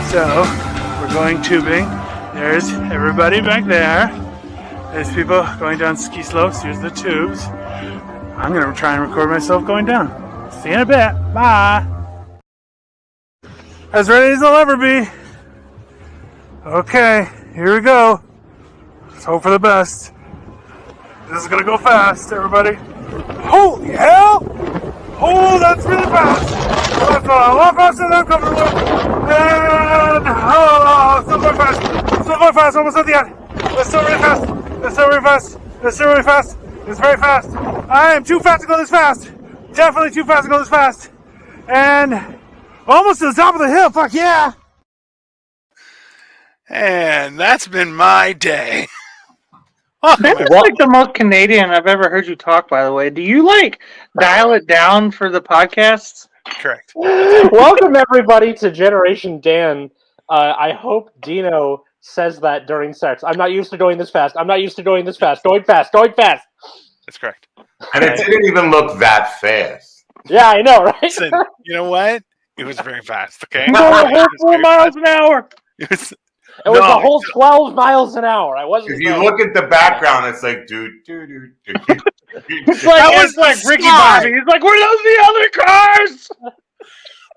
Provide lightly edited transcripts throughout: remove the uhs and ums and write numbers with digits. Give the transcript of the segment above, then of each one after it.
So we're going tubing. There's everybody back there. There's people going down ski slopes. Here's the tubes. I'm going to try and record myself going down. See you in a bit. Bye. As ready as I'll ever be. Okay, here we go. Let's hope for the best. This is going to go fast, everybody. Holy hell! Oh, that's really fast. That's a lot faster than I'm comfortable with. And, oh, still going fast. Still going fast, almost at the end. That's still really fast. That's still really fast. That's still really fast. It's very fast. I am too fast to go this fast. Definitely too fast to go this fast. And almost to the top of the hill. Fuck yeah. And that's been my day. That's like the most Canadian I've ever heard you talk, by the way. Do you, dial it down for the podcasts? Correct. Welcome, everybody, to Generation Dan. I hope Dino says that during sex. I'm not used to going this fast. I'm not used to going this fast. Going fast. Going fast. That's correct. And it didn't even look that fast. Yeah, I know, right? Listen, you know what? It was very fast, okay? You go a whole 4 miles an hour. It was a whole 12 miles an hour. I wasn't. If you look at the background, it's like, dude. It's like Ricky Bobby. He's like, were those the other cars?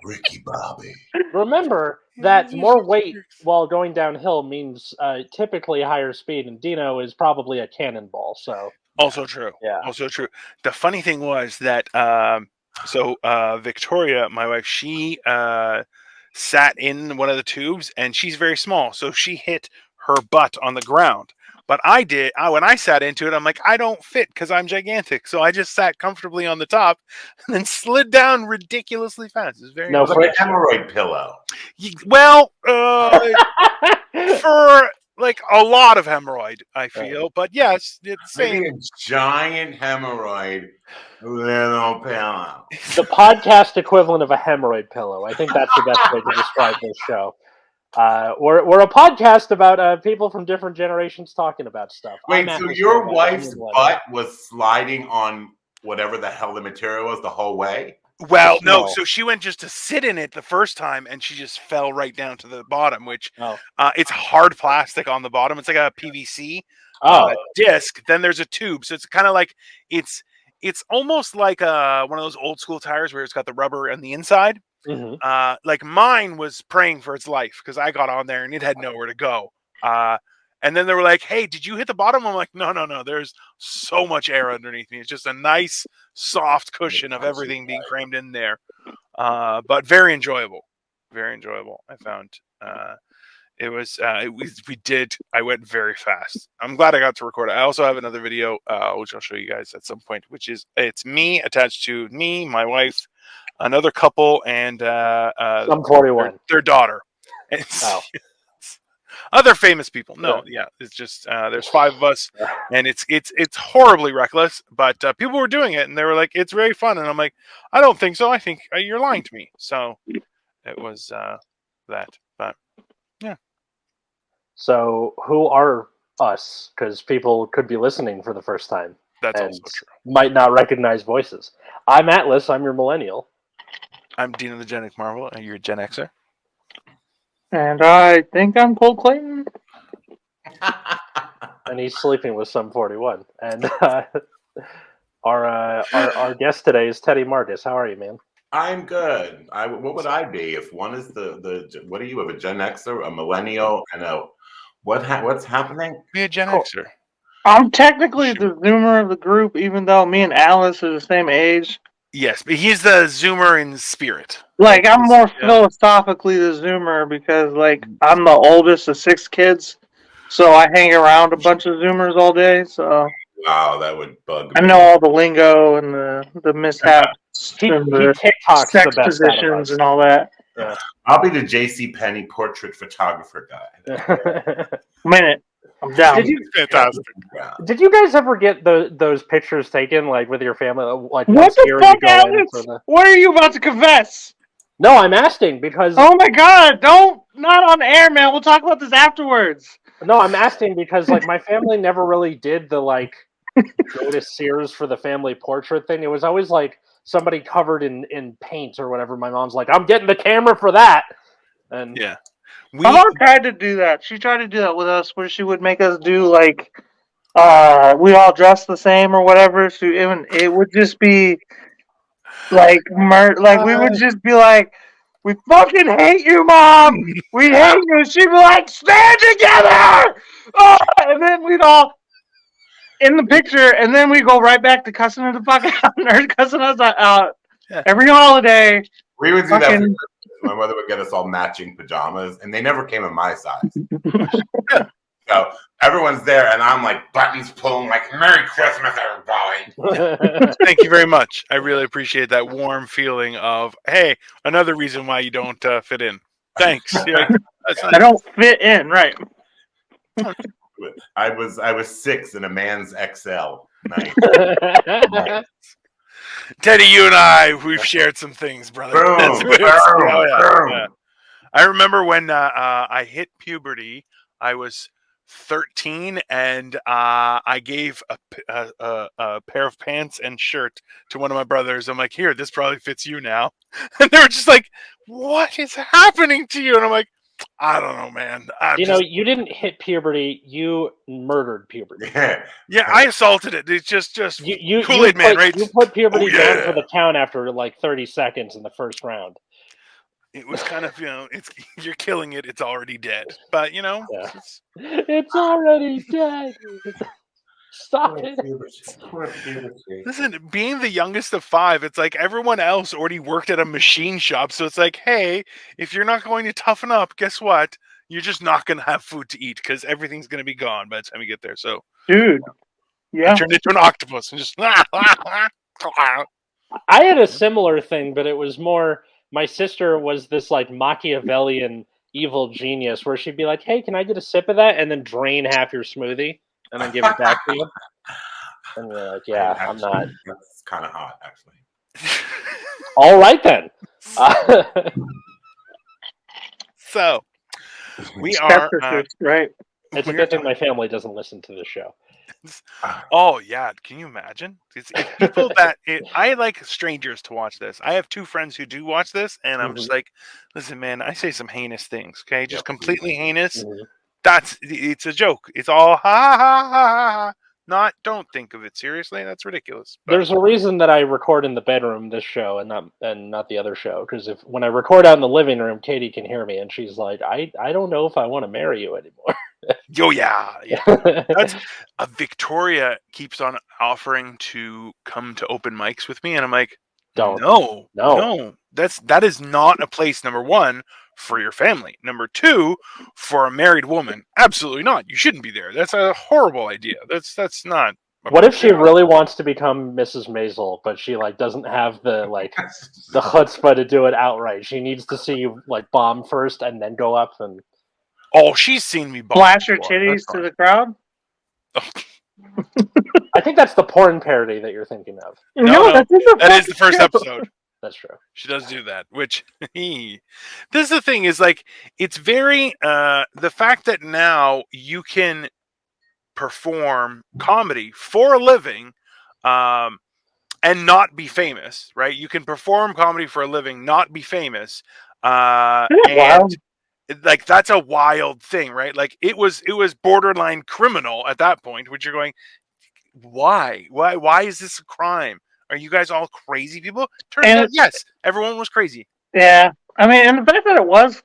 Ricky Bobby. Remember that more weight while going downhill means typically higher speed, and Dino is probably a cannonball. So also true. Yeah. Also true. The funny thing was that Victoria, my wife, she sat in one of the tubes, and she's very small, so she hit her butt on the ground. But when I sat into it, I'm like, I don't fit because I'm gigantic. So I just sat comfortably on the top and then slid down ridiculously fast. It was very like a hemorrhoid pillow. Well, for like a lot of hemorrhoid, I feel. But yes, it's maybe a giant hemorrhoid little pillow. The podcast equivalent of a hemorrhoid pillow. I think that's the best way to describe this show. We're a podcast about people from different generations talking about stuff. Wait, so your wife's butt was sliding on whatever the hell the material was the whole way? Well, no. So she went just to sit in it the first time, and she just fell right down to the bottom, which it's hard plastic on the bottom. It's like a PVC disc. Then there's a tube. So it's kind of like it's almost like one of those old school tires where it's got the rubber on the inside. Mm-hmm. Like mine was praying for its life because I got on there and it had nowhere to go. And then they were like, "Hey, did you hit the bottom?" I'm like, No. There's so much air underneath me. It's just a nice, soft cushion of everything being crammed in there. But very enjoyable. Very enjoyable. I found it was. I went very fast. I'm glad I got to record it. I also have another video, which I'll show you guys at some point. Which is it's me attached to me, my wife, another couple, and some 41, their daughter. Other famous people. No, yeah, it's just there's 5 of us, and it's horribly reckless. But people were doing it, and they were like, "It's very fun," and I'm like, "I don't think so. I think you're lying to me." So it was that, but yeah. So who are us? Because people could be listening for the first time. That's also true. Might not recognize voices. I'm Atlas. I'm your millennial. I'm Dino the Gen X Marvel, and you're a Gen Xer. And I think I'm Cole Clayton. And he's sleeping with some 41. And our guest today is Teddy Margas. How are you, man? I'm good. What would I be if one is the what are you, a Gen Xer, a millennial, and what's happening? Be a Gen Xer. I'm technically the Zoomer of the group, even though me and Alice are the same age. Yes, but he's the Zoomer in spirit. I'm more philosophically the Zoomer because, I'm the oldest of 6 kids, so I hang around a bunch of Zoomers all day. So wow, that would bug me. I know all the lingo and the mishaps and the sex the positions and all that. Yeah. I'll be the J.C. Penney portrait photographer guy. Minute. I'm down. Fantastic. Did you guys ever get those pictures taken with your family? What the fuck, Alex? What are you about to confess? No, I'm asking because. Oh my God! Not on air, man. We'll talk about this afterwards. No, I'm asking because my family never really did the go to Sears for the family portrait thing. It was always somebody covered in paint or whatever. My mom's like, I'm getting the camera for that. And yeah. My mom tried to do that. She tried to do that with us, where she would make us do like, we all dress the same or whatever. So it would just be like, we would just be like, we fucking hate you, Mom. We hate you. She'd be like, stand together. Oh! And then we'd all in the picture, and then we go right back to cussing her the fuck out, and her cussing us out every holiday. We would do that. For Christmas. My mother would get us all matching pajamas, and they never came in my size. So everyone's there, and I'm like buttons pulling, like "Merry Christmas, everybody." Thank you very much. I really appreciate that warm feeling of, hey, another reason why you don't fit in. Thanks. Yeah, that's nice. I don't fit in, right? I was 6 in a man's XL. Nice. Teddy, you and we've shared some things, brother. Boom. I remember when I hit puberty, I was 13, and I gave a pair of pants and shirt to one of my brothers. I'm like, here, this probably fits you now. And they were just like, what is happening to you? And I'm like, I don't know, man. You didn't hit puberty. You murdered puberty. Yeah, I assaulted it. It's just you Kool-Aid Man, right? You put puberty down for the count after like 30 seconds in the first round. It was kind of, you're killing it. It's already dead. But, it's already dead. Stop it. Listen, being the youngest of 5, it's like everyone else already worked at a machine shop. So it's like, hey, if you're not going to toughen up, guess what? You're just not going to have food to eat because everything's going to be gone by the time you get there. So, dude, yeah, I turned into an octopus and just. I had a similar thing, but it was more. My sister was this like Machiavellian evil genius where she'd be like, "Hey, can I get a sip of that?" and then drain half your smoothie and then give it back to you. And you're like, "Yeah, I'm not." That's kind of hot, actually. All right then. So we are right. It's a good thing my family doesn't listen to the show. Oh yeah, can you imagine? It's people I like strangers to watch this. I have 2 friends who do watch this, and I'm just like, listen, man, I say some heinous things, okay? Just completely heinous. It's a joke. It's all ha ha ha ha. Don't think of it seriously. That's ridiculous. But there's a reason that I record in the bedroom this show and not the other show, because when I record out in the living room, Katie can hear me, and she's like, I don't know if I want to marry you anymore. Oh yeah. That's Victoria keeps on offering to come to open mics with me, and I'm like, no. That is not a place. Number 1, for your family. Number 2, for a married woman. Absolutely not. You shouldn't be there. That's a horrible idea. That's not. What if she really wants to become Mrs. Maisel, but she doesn't have the chutzpah to do it outright? She needs to see you bomb first and then go up and. Oh, she's seen me bomb. Flash her titties to the crowd. I think that's the porn parody that you're thinking of. No, that is the first episode. That's true. She does do that, which this is the thing is it's very the fact that now you can perform comedy for a living and not be famous, right? You can perform comedy for a living, not be famous. And that's a wild thing, right? It was borderline criminal at that point, which you're going, why is this a crime? Are you guys all crazy people? Turns out, yes, everyone was crazy. Yeah, I mean, and the fact that it was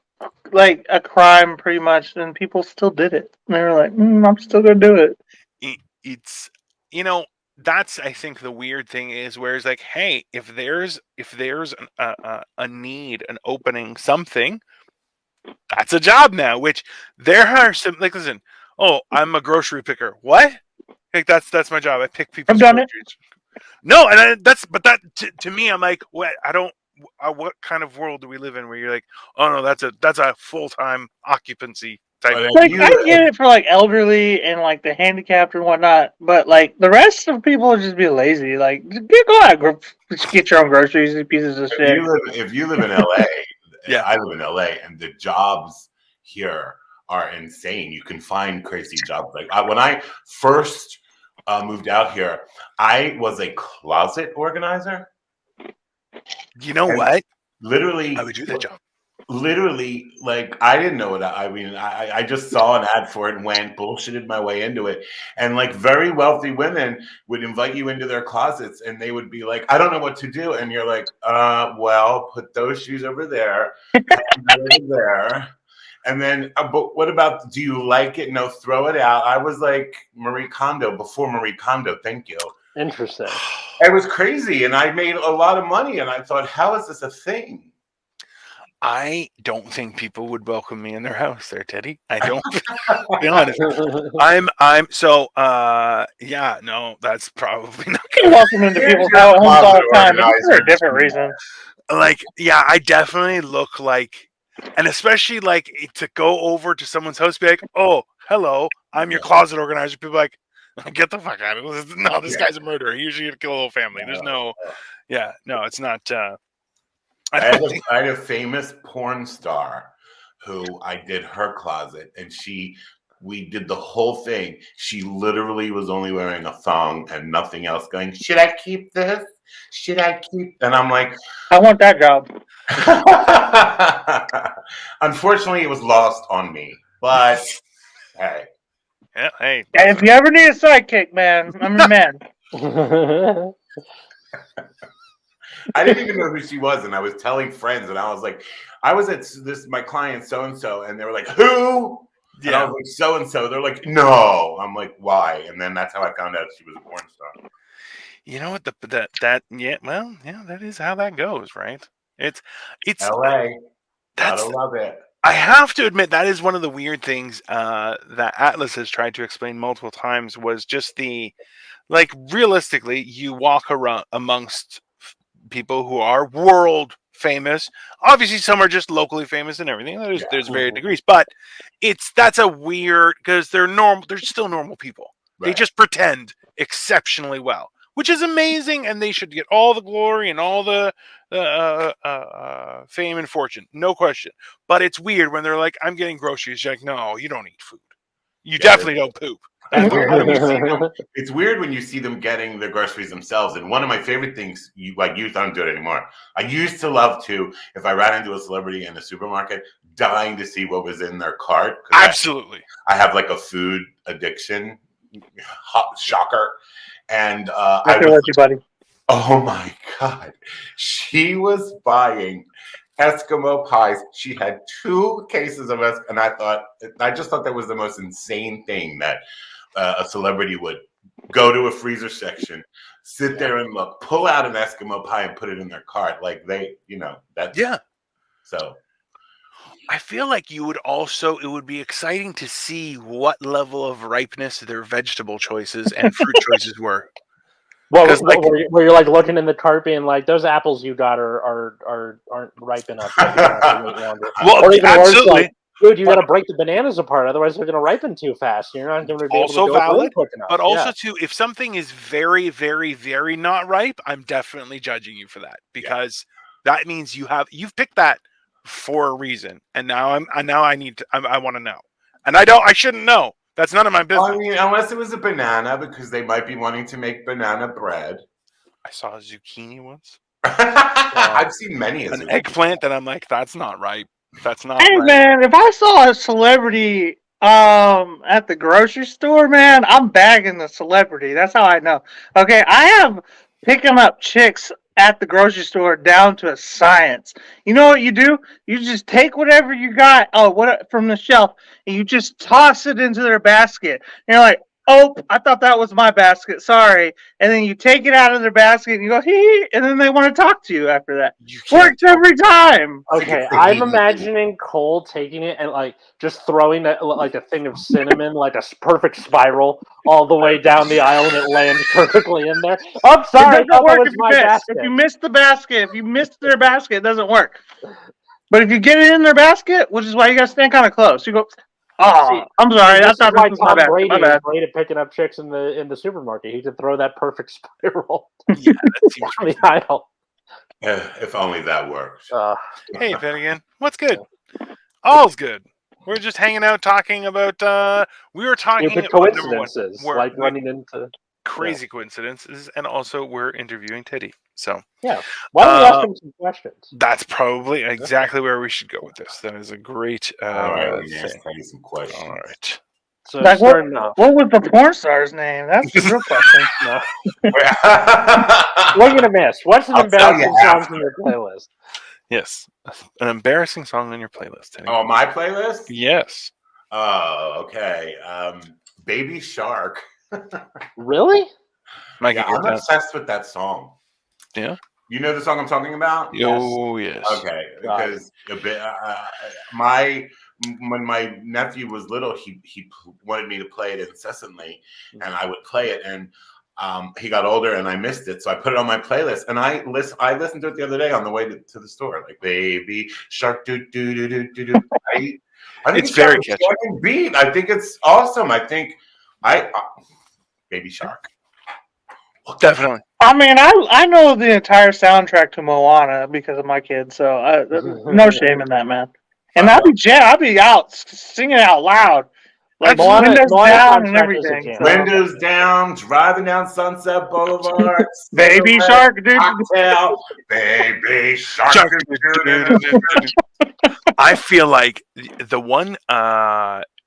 a crime, pretty much, and people still did it. And they were like, "I'm still gonna do it." It's that's I think the weird thing is where it's hey, if there's a need, an opening, something. That's a job now, which there are some listen, I'm a grocery picker. What? That's my job. I pick people's groceries. No, and that to me, I'm like, what? I don't. What kind of world do we live in where you're like, oh no, that's a full-time occupancy type. I get it for elderly and the handicapped and whatnot, but the rest of people are just being lazy. Go out, get your own groceries, you pieces of shit. If you live in LA. Yeah, I live in LA, and the jobs here are insane. You can find crazy jobs. When I first moved out here, I was a closet organizer. You know what? Literally, I would do that job. literally, like, I didn't know it. I mean, I just saw an ad for it and went bullshitted my way into it. And like very wealthy women would invite you into their closets and they would be like, I don't know what to do. And you're like, well, put those shoes over there, hang that over there. And then, but what about, do you like it? No, throw it out. I was like Marie Kondo before Marie Kondo. Thank you. Interesting. It was crazy. And I made a lot of money. And I thought, how is this a thing? I don't think people would welcome me in their house there, Teddy. I don't. To be honest. I'm so yeah, no, that's probably not You're welcome into people's homes all the time, but for a different reason. like, yeah, I definitely look like, and especially like to go over to someone's house, be like, oh, hello, I'm your closet organizer. People are like, get the fuck out of this. No, this guy's a murderer. He usually gonna kill a whole family. There's no, yeah, no, it's not. I had a famous porn star who I did her closet, and we did the whole thing. She literally was only wearing a thong and nothing else, going, should I keep this? Should I keep? And I'm like, I want that job. Unfortunately, it was lost on me. But hey. Yeah, hey. And if you ever need a sidekick, man, I'm your man. I didn't even know who she was, and I was telling friends, and I was like, I was at my client so and so, and they were like, who? Yeah. And I was like, so and so. They're like, no. I'm like, why? And then that's how I found out she was a porn star. You know what? That is how that goes, right? It's LA. Gotta love it. I have to admit that is one of the weird things that Atlas has tried to explain multiple times. Was just the, like, realistically, you walk around amongst people who are world famous. Obviously, some are just locally famous and everything. There's varied degrees, but that's a weird, because they're normal. They're still normal people. Right. They just pretend exceptionally well, which is amazing, and they should get all the glory and all the fame and fortune, no question. But it's weird when they're like, "I'm getting groceries." You're like, "No, you don't eat food. You definitely don't poop." It's weird when you see them. It's weird when you see them getting the groceries themselves. And one of my favorite things, youth don't do it anymore. I used to love to, if I ran into a celebrity in the supermarket, dying to see what was in their cart. Absolutely. I have like a food addiction. Shocker. And buddy. Oh my God. She was buying Eskimo pies. She had 2 cases of Eskimo, and I just thought that was the most insane thing, that a celebrity would go to a freezer section, sit there and look, pull out an Eskimo pie and put it in their cart. Like So I feel like it would be exciting to see what level of ripeness their vegetable choices and fruit choices were. Well, where you're like looking in the cart being like, those apples you got aren't ripe enough. Well, absolutely. Like, dude, you got to break the bananas apart, otherwise they're going to ripen too fast. You're not going to be able to go valid, quick enough. But also too, if something is very, very, very not ripe, I'm definitely judging you for that, because that means you've picked that for a reason, and now I want to know, and I shouldn't know. That's none of my business. I mean, unless it was a banana, because they might be wanting to make banana bread. I saw a zucchini once. I've seen many. An eggplant that I'm like, that's not ripe. That's not. Hey, right. man, if I saw a celebrity at the grocery store, man, I'm bagging the celebrity. That's how I know. Okay, I have picking up chicks at the grocery store down to a science. You know what you do? You just take whatever you got from the shelf, and you just toss it into their basket. And you're like, oh, I thought that was my basket. Sorry. And then you take it out of their basket and you go, hee, and then they want to talk to you after that. Works every time. Okay, I'm imagining Cole taking it and like just throwing like a thing of cinnamon, like a perfect spiral all the way down the aisle, and it lands perfectly in there. Oh, sorry, it doesn't work if you miss the basket. If you miss their basket, it doesn't work. But if you get it in their basket, which is why you got to stand kind of close, you go, oh, I'm sorry. I thought this was my bad. My bad. Great at picking up chicks in the supermarket. He could throw that perfect spiral that seems down the aisle. If only that works. Hey, Finnegan, what's good? All's good. We're just hanging out talking about. We were talking about coincidences, like running into crazy coincidences, and also we're interviewing Teddy. So Yeah. Why don't we ask him some questions? that's probably exactly where we should go with this. That is a great All right, we're gonna ask thing. Teddy some questions. All right. So Like starting off. what was the porn star's name? That's the real question. No. What are you gonna miss? What's an I'll tell you embarrassing song after. from your playlist? Yes, an embarrassing song on your playlist, Teddy. Oh, my playlist? Yes. Oh, okay. Baby Shark. Really? I Yeah, can get I'm that. obsessed with that song. Yeah. You know the song I'm talking about? Oh, yes. Okay, because when my nephew was little, he wanted me to play it incessantly, and I would play it, and he got older, and I missed it, so I put it on my playlist, and I listened to it the other day on the way to the store, like Baby Shark, do do do do do do. I think It's very got a catchy. fucking beat. I think it's awesome. I think Baby Shark. Definitely. I mean, I know the entire soundtrack to Moana because of my kids, so no shame in that, man. And I'd be out singing out loud, like Moana windows down and soundtrack is a everything. jam. So. Windows down, driving down Sunset Boulevard. Baby Shark, dude. Cocktail, Baby Shark. I feel like the one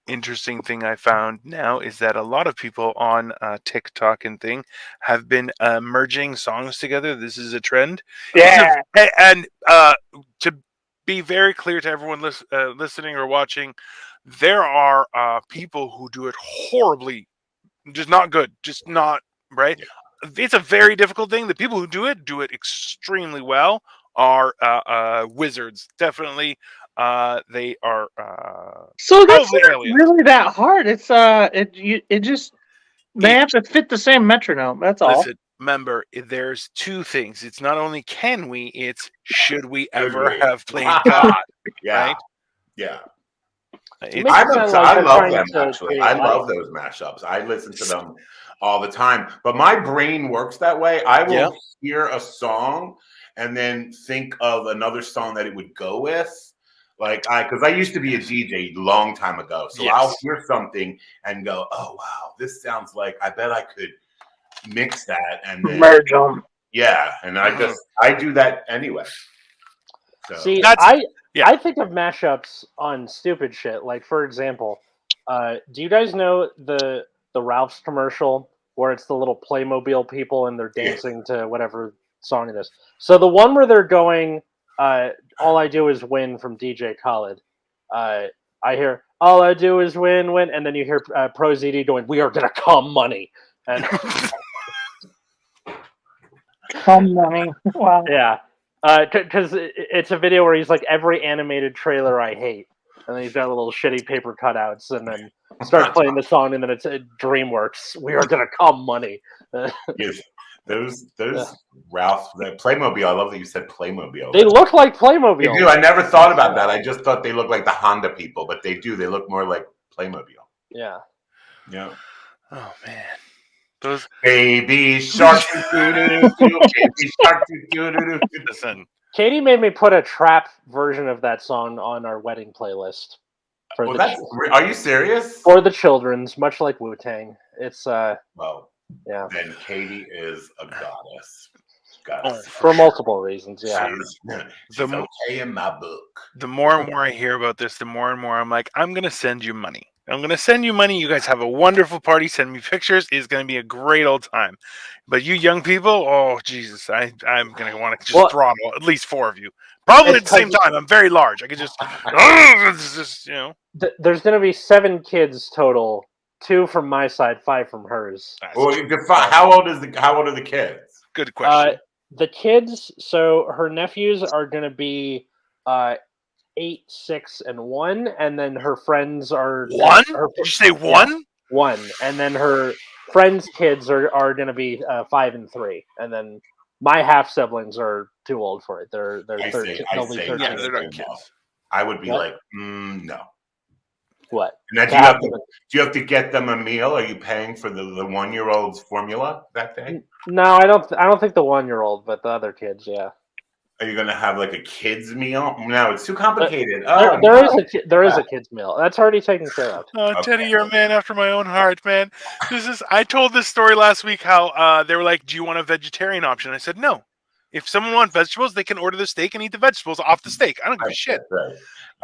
interesting thing I found now is that a lot of people on TikTok and thing have been merging songs together. This is a trend. Yeah. And to be very clear to everyone listening or watching, there are people who do it horribly, just not good, just not right. Yeah. It's a very difficult thing. The people who do it extremely well. Are wizards, definitely. They are so that's probably not aliens. really that hard. It's it just they have to fit the same metronome. That's all. Listen, remember, there's two things. It's not only can we, it's should we ever have played God? Yeah, right? Yeah. I love them actually. I love those mashups. I listen to them all the time. But my brain works that way. I will hear a song and then think of another song that it would go with. Because I used to be a DJ a long time ago. So I'll hear something and go, oh, wow, this sounds like, I bet I could mix that and then merge them. Yeah. And I do that anyway. So. See, I think of mashups on stupid shit. Like, for example, do you guys know the Ralph's commercial where it's the little Playmobil people and they're dancing to whatever song it is? So the one where they're going, All I Do Is Win from DJ Khaled. I hear, All I Do Is Win, win. And then you hear Pro ZD going, We are going to come money. And come money. Wow. Yeah. Because it's a video where he's like, every animated trailer I hate. And then he's got little shitty paper cutouts and then start playing the song and then it's DreamWorks. We are going to come money. Yes. Those Ralph, the Playmobil. I love that you said Playmobil. They look like Playmobil. They do. I never thought about that. I just thought they look like the Honda people, but they do. They look more like Playmobil. Yeah. Yeah. Oh man. Those Baby Shark. Baby Shark. Listen. Katie made me put a trap version of that song on our wedding playlist. Are you serious? For the children's, much like Wu-Tang. It's well. Yeah. Then Katie is a goddess. For multiple reasons, yeah. She's okay in my book. The more and more I hear about this, the more and more I'm like, I'm going to send you money. I'm going to send you money. You guys have a wonderful party. Send me pictures. It's going to be a great old time. But you young people, oh, Jesus, I'm going to want to just throttle at least 4 of you. Probably at the same time. I'm very large. I could just, There's going to be 7 kids total. 2 from my side, 5 from hers. Well, how old are the kids? Good question. The kids, so her nephews are going to be 8, 6, and 1, and then her friends are 1. Did you say 1? Yeah, 1, and then her friends' kids are going to be 5 and 3, and then my half siblings are too old for it. They're 13. They'll be 13. Yeah, they're not kids. I would be like, no. What? Now, do you have to get them a meal? Are you paying for the 1-year-old's formula that day? No, I don't think the 1-year-old, but the other kids, yeah. Are you gonna have like a kids meal? No, it's too complicated. Oh, there is a kids meal that's already taken care of. Teddy, you're a man after my own heart, man. I told this story last week how they were like, "Do you want a vegetarian option?" I said no. If someone wants vegetables, they can order the steak and eat the vegetables off the steak. I don't give a shit. Right.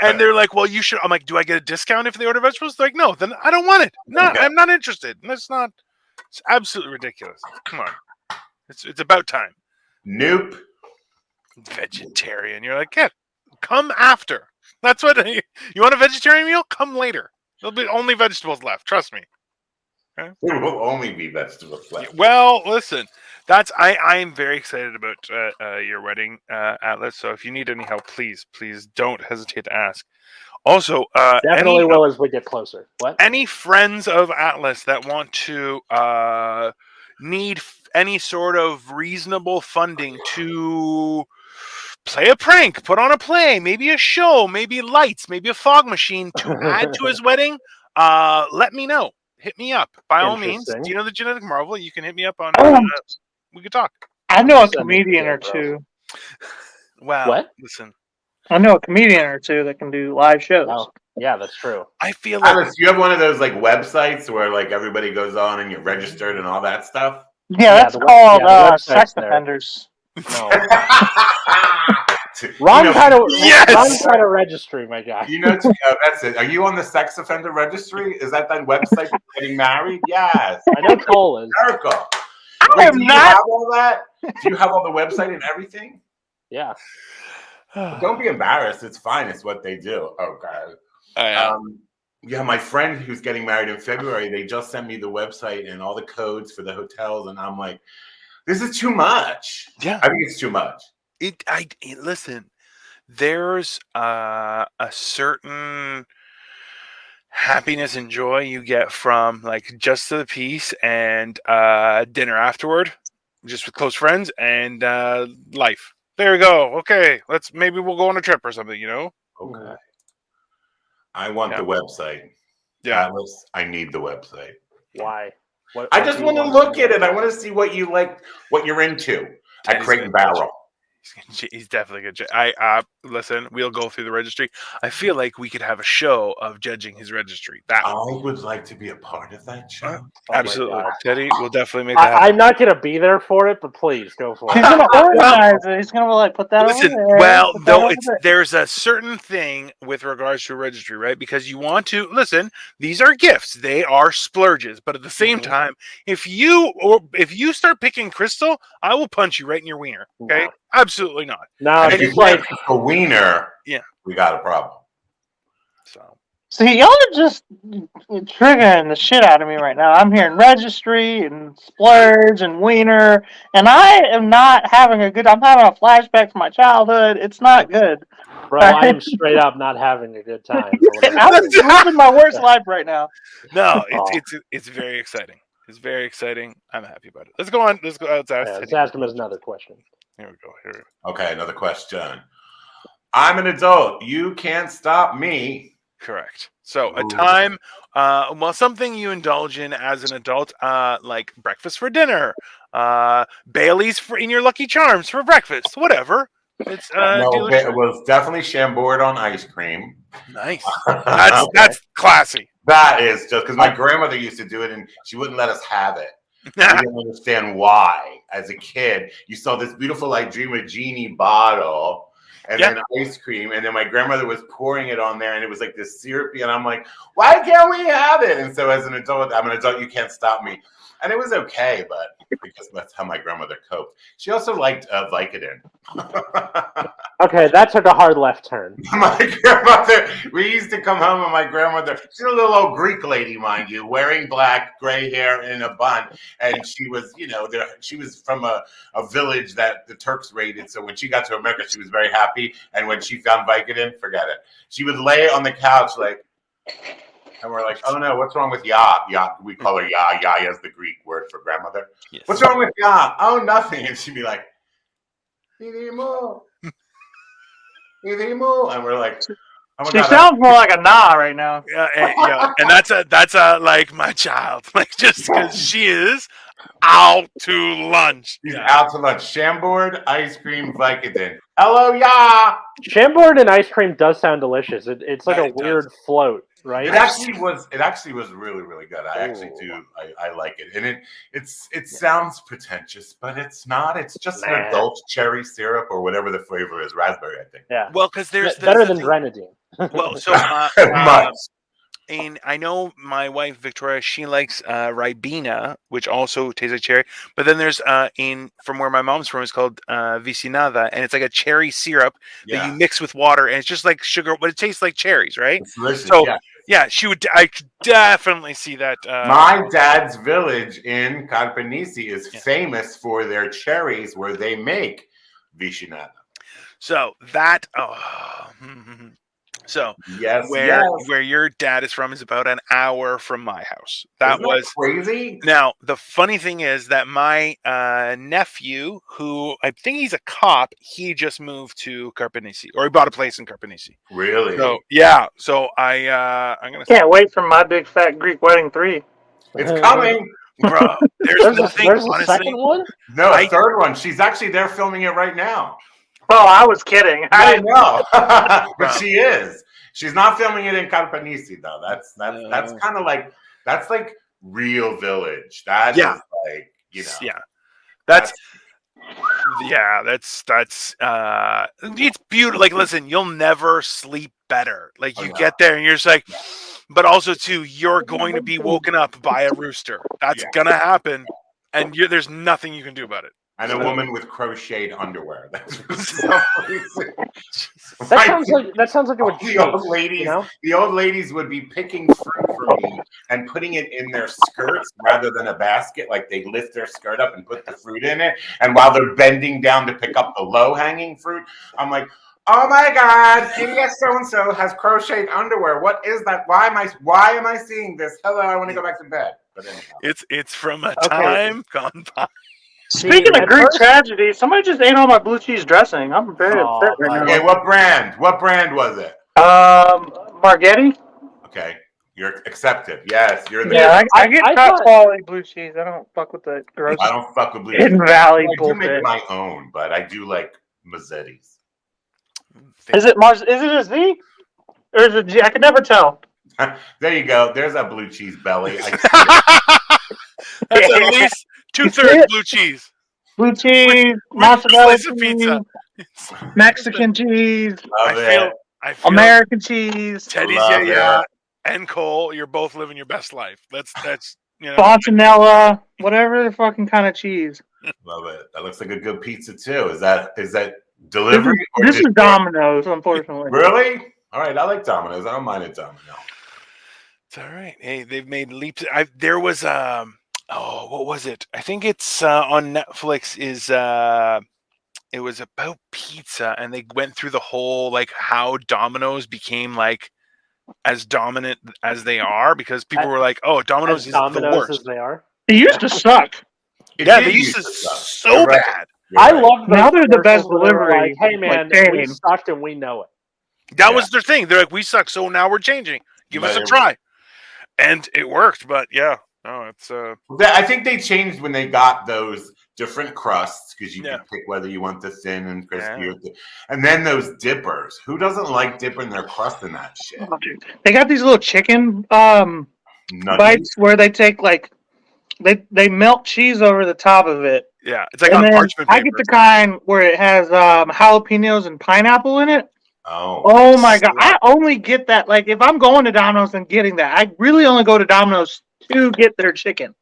And they're like, "Well, you should." I'm like, "Do I get a discount if they order vegetables?" They're like, "No, then I don't want it. No, I'm not interested." That's not. It's absolutely ridiculous. Come on, it's about time. Nope. Vegetarian. You're like, yeah, come after. That's what you want a vegetarian meal? Come later. There'll be only vegetables left. Trust me. Okay? There will only be vegetables left. Well, listen, I am very excited about your wedding, Atlas. So if you need any help, please don't hesitate to ask. Also, definitely will as we get closer. What? Any friends of Atlas that want to need any sort of reasonable funding to play a prank, put on a play, maybe a show, maybe lights, maybe a fog machine to add to his wedding, let me know. Hit me up. By all means. Do you know the Genetic Marvel? You can hit me up on we could talk. I know a comedian or two. Wow. What? Listen. I know a comedian or two that can do live shows. Oh, yeah, that's true. I feel like Alice, you have one of those like websites where like everybody goes on and you're registered and all that stuff. Yeah, that's called sex offenders. No. Wrong kind of registry, my guy. You know, that's it. Are you on the sex offender registry? Is that website for getting married? Yes. I know Cole is. Miracle. I am do you not. have all that? Do you have all the website and everything? Yeah. Don't be embarrassed. It's fine. It's what they do. Okay. Yeah, my friend who's getting married in February, they just sent me the website and all the codes for the hotels, and I'm like, this is too much. Yeah. I think it's too much. Listen, there's a certain happiness and joy you get from like just to the piece and dinner afterward, just with close friends and life. There we go. Okay, maybe we'll go on a trip or something, you know? Okay. I want the website. Yeah. Alice, I need the website. Why? I just want to look at it. I want to see what you like, what you're into at Crate and Barrel. He's definitely good. Listen, we'll go through the registry. I feel like we could have a show of judging his registry. I would like to be a part of that show. Absolutely, Teddy. We'll definitely make that happen. I'm not going to be there for it, but please go for it. He's going to organize it. He's going to like put that. Listen, over there. There's a certain thing with regards to registry, right? Because you want to listen. These are gifts; they are splurges. But at the same time, if you start picking crystal, I will punch you right in your wiener. Okay. Absolutely not. No, if you like a wiener, we got a problem. So, see, y'all are just triggering the shit out of me right now. I'm hearing registry and splurge and wiener, and I am not having a good. I'm having a flashback to my childhood. It's not good. Bro, I am straight up not having a good time. I'm living my worst life right now. No, it's very exciting. It's very exciting. I'm happy about it. Let's go on. Let's ask him another question. Here we go. Okay, another question. I'm an adult. You can't stop me. Correct. So a time, something you indulge in as an adult, like breakfast for dinner, Bailey's in your Lucky Charms for breakfast, whatever. It's no, it was definitely Chambord on ice cream. Nice. That's classy. That is just because my grandmother used to do it, and she wouldn't let us have it. We didn't understand why. As a kid, you saw this beautiful like Dream of Genie bottle and then ice cream, and then my grandmother was pouring it on there, and it was like this syrupy, and I'm like, why can't we have it? And so as an adult, I'm an adult, you can't stop me. And it was okay, but because that's how my grandmother coped. She also liked Vicodin. Okay, that took a hard left turn. My grandmother, we used to come home and my grandmother, she's a little old Greek lady, mind you, wearing black, gray hair in a bun. And she was, she was from a village that the Turks raided. So when she got to America, she was very happy. And when she found Vicodin, forget it. She would lay on the couch like, and we're like, oh no, what's wrong with Ya? Ya, we call her Ya. Ya is the Greek word for grandmother. Yes. What's wrong with Ya? Oh, nothing. And she'd be like, Idimo. Idimo. And we're like, oh my she God, sounds more like a nah right now. Yeah, and that's like my child, like just because she is out to lunch. She's out to lunch. Chambord, ice cream, Vicodin. Hello, yeah. Chambord and ice cream does sound delicious. It's like Yeah, a it does. weird float, right? It actually was. It actually was really, really good. I actually Ooh. do. I like it, and it sounds pretentious, but it's not. It's just an adult cherry syrup or whatever the flavor is, raspberry, I think. Yeah. Well, because there's Better the than thing. grenadine. Well, so Much. and I know my wife Victoria, she likes Ribena, which also tastes like cherry. But then there's from where my mom's from, it's called Vicinada, and it's like a cherry syrup that you Yeah, mix with water, and it's just like sugar, but it tastes like cherries, right? it's delicious. So Yeah. yeah, I could definitely see that. My dad's village in Carpenisi is Yeah. famous for their cherries, where they make Vichinata. So that so Yes, where your dad is from is about an hour from my house. That Isn't that was crazy. Now, the funny thing is that my nephew, who I think he's a cop, he just moved to Carpenisi, or he bought a place in Carpenisi. Really? So yeah, so I'm gonna Can't wait for my big fat Greek wedding 3. It's coming. bro. There's nothing. There's a Honestly, second one? No, a third one. She's actually there filming it right now. Oh, I was kidding. I know, but Bro. she is. She's not filming it in Carpenisi though. That's kind of like that's like real village. That is like yeah, that's it's beautiful. Like, listen, you'll never sleep better. Like, you get there and you're just like, but also too, you're going to be woken up by a rooster. That's gonna happen, and there's nothing you can do about it. And a woman with crocheted underwear. That's that sounds like it would the old ladies. You know? The old ladies would be picking fruit for me and putting it in their skirts rather than a basket. Like, they lift their skirt up and put the fruit in it. And while they're bending down to pick up the low-hanging fruit, I'm like, oh my God, Yes, so-and-so has crocheted underwear. What is that? Why am I seeing this? Hello, I want to go back to bed. But anyhow. It's from a time gone by. Speaking of Greek tragedy, somebody just ate all my blue cheese dressing. I'm very upset right now. Okay, what brand? What brand was it? Margetti. Okay, you're accepted. Yes, you're there. Yeah, I get top quality blue cheese. I don't fuck with the gross. I don't fuck with blue cheese. Hidden Valley I do bullshit. make my own, but I do like Mazzetti's. Is it a Z? Or is it G? I can never tell. There you go. There's a blue cheese belly. That's at least 2/3 blue cheese. Blue cheese, mozzarella cheese, Mexican cheese. I feel American cheese. Teddy's, and Cole, you're both living your best life. That's Fontanella, whatever the fucking kind of cheese. Love it. That looks like a good pizza too. Is that delivery? This is Domino's, unfortunately. Really? All right. I like Domino's. I don't mind a Domino. It's all right. Hey, they've made leaps. There was what was it? I think it's on Netflix. It was about pizza, and they went through the whole like how Domino's became like as dominant as they are, because people were like, "Oh, Domino's is the worst." As they are. It used to suck. They used to so bad. I love now they're the best delivery. Like, hey man, we sucked and we know it. That was their thing. They're like, "We suck, so now we're changing. Give us a try," and it worked. But yeah, no, it's. I think they changed when they got those different crusts, because you can pick whether you want the thin and crispy or and then those dippers. Who doesn't like dipping their crust in that shit? They got these little chicken bites where they take like they melt cheese over the top of it. Yeah, it's like on parchment paper. I get the kind where it has jalapenos and pineapple in it. Oh my God! I only get that like if I'm going to Domino's and getting that. I really only go to Domino's to get their chicken.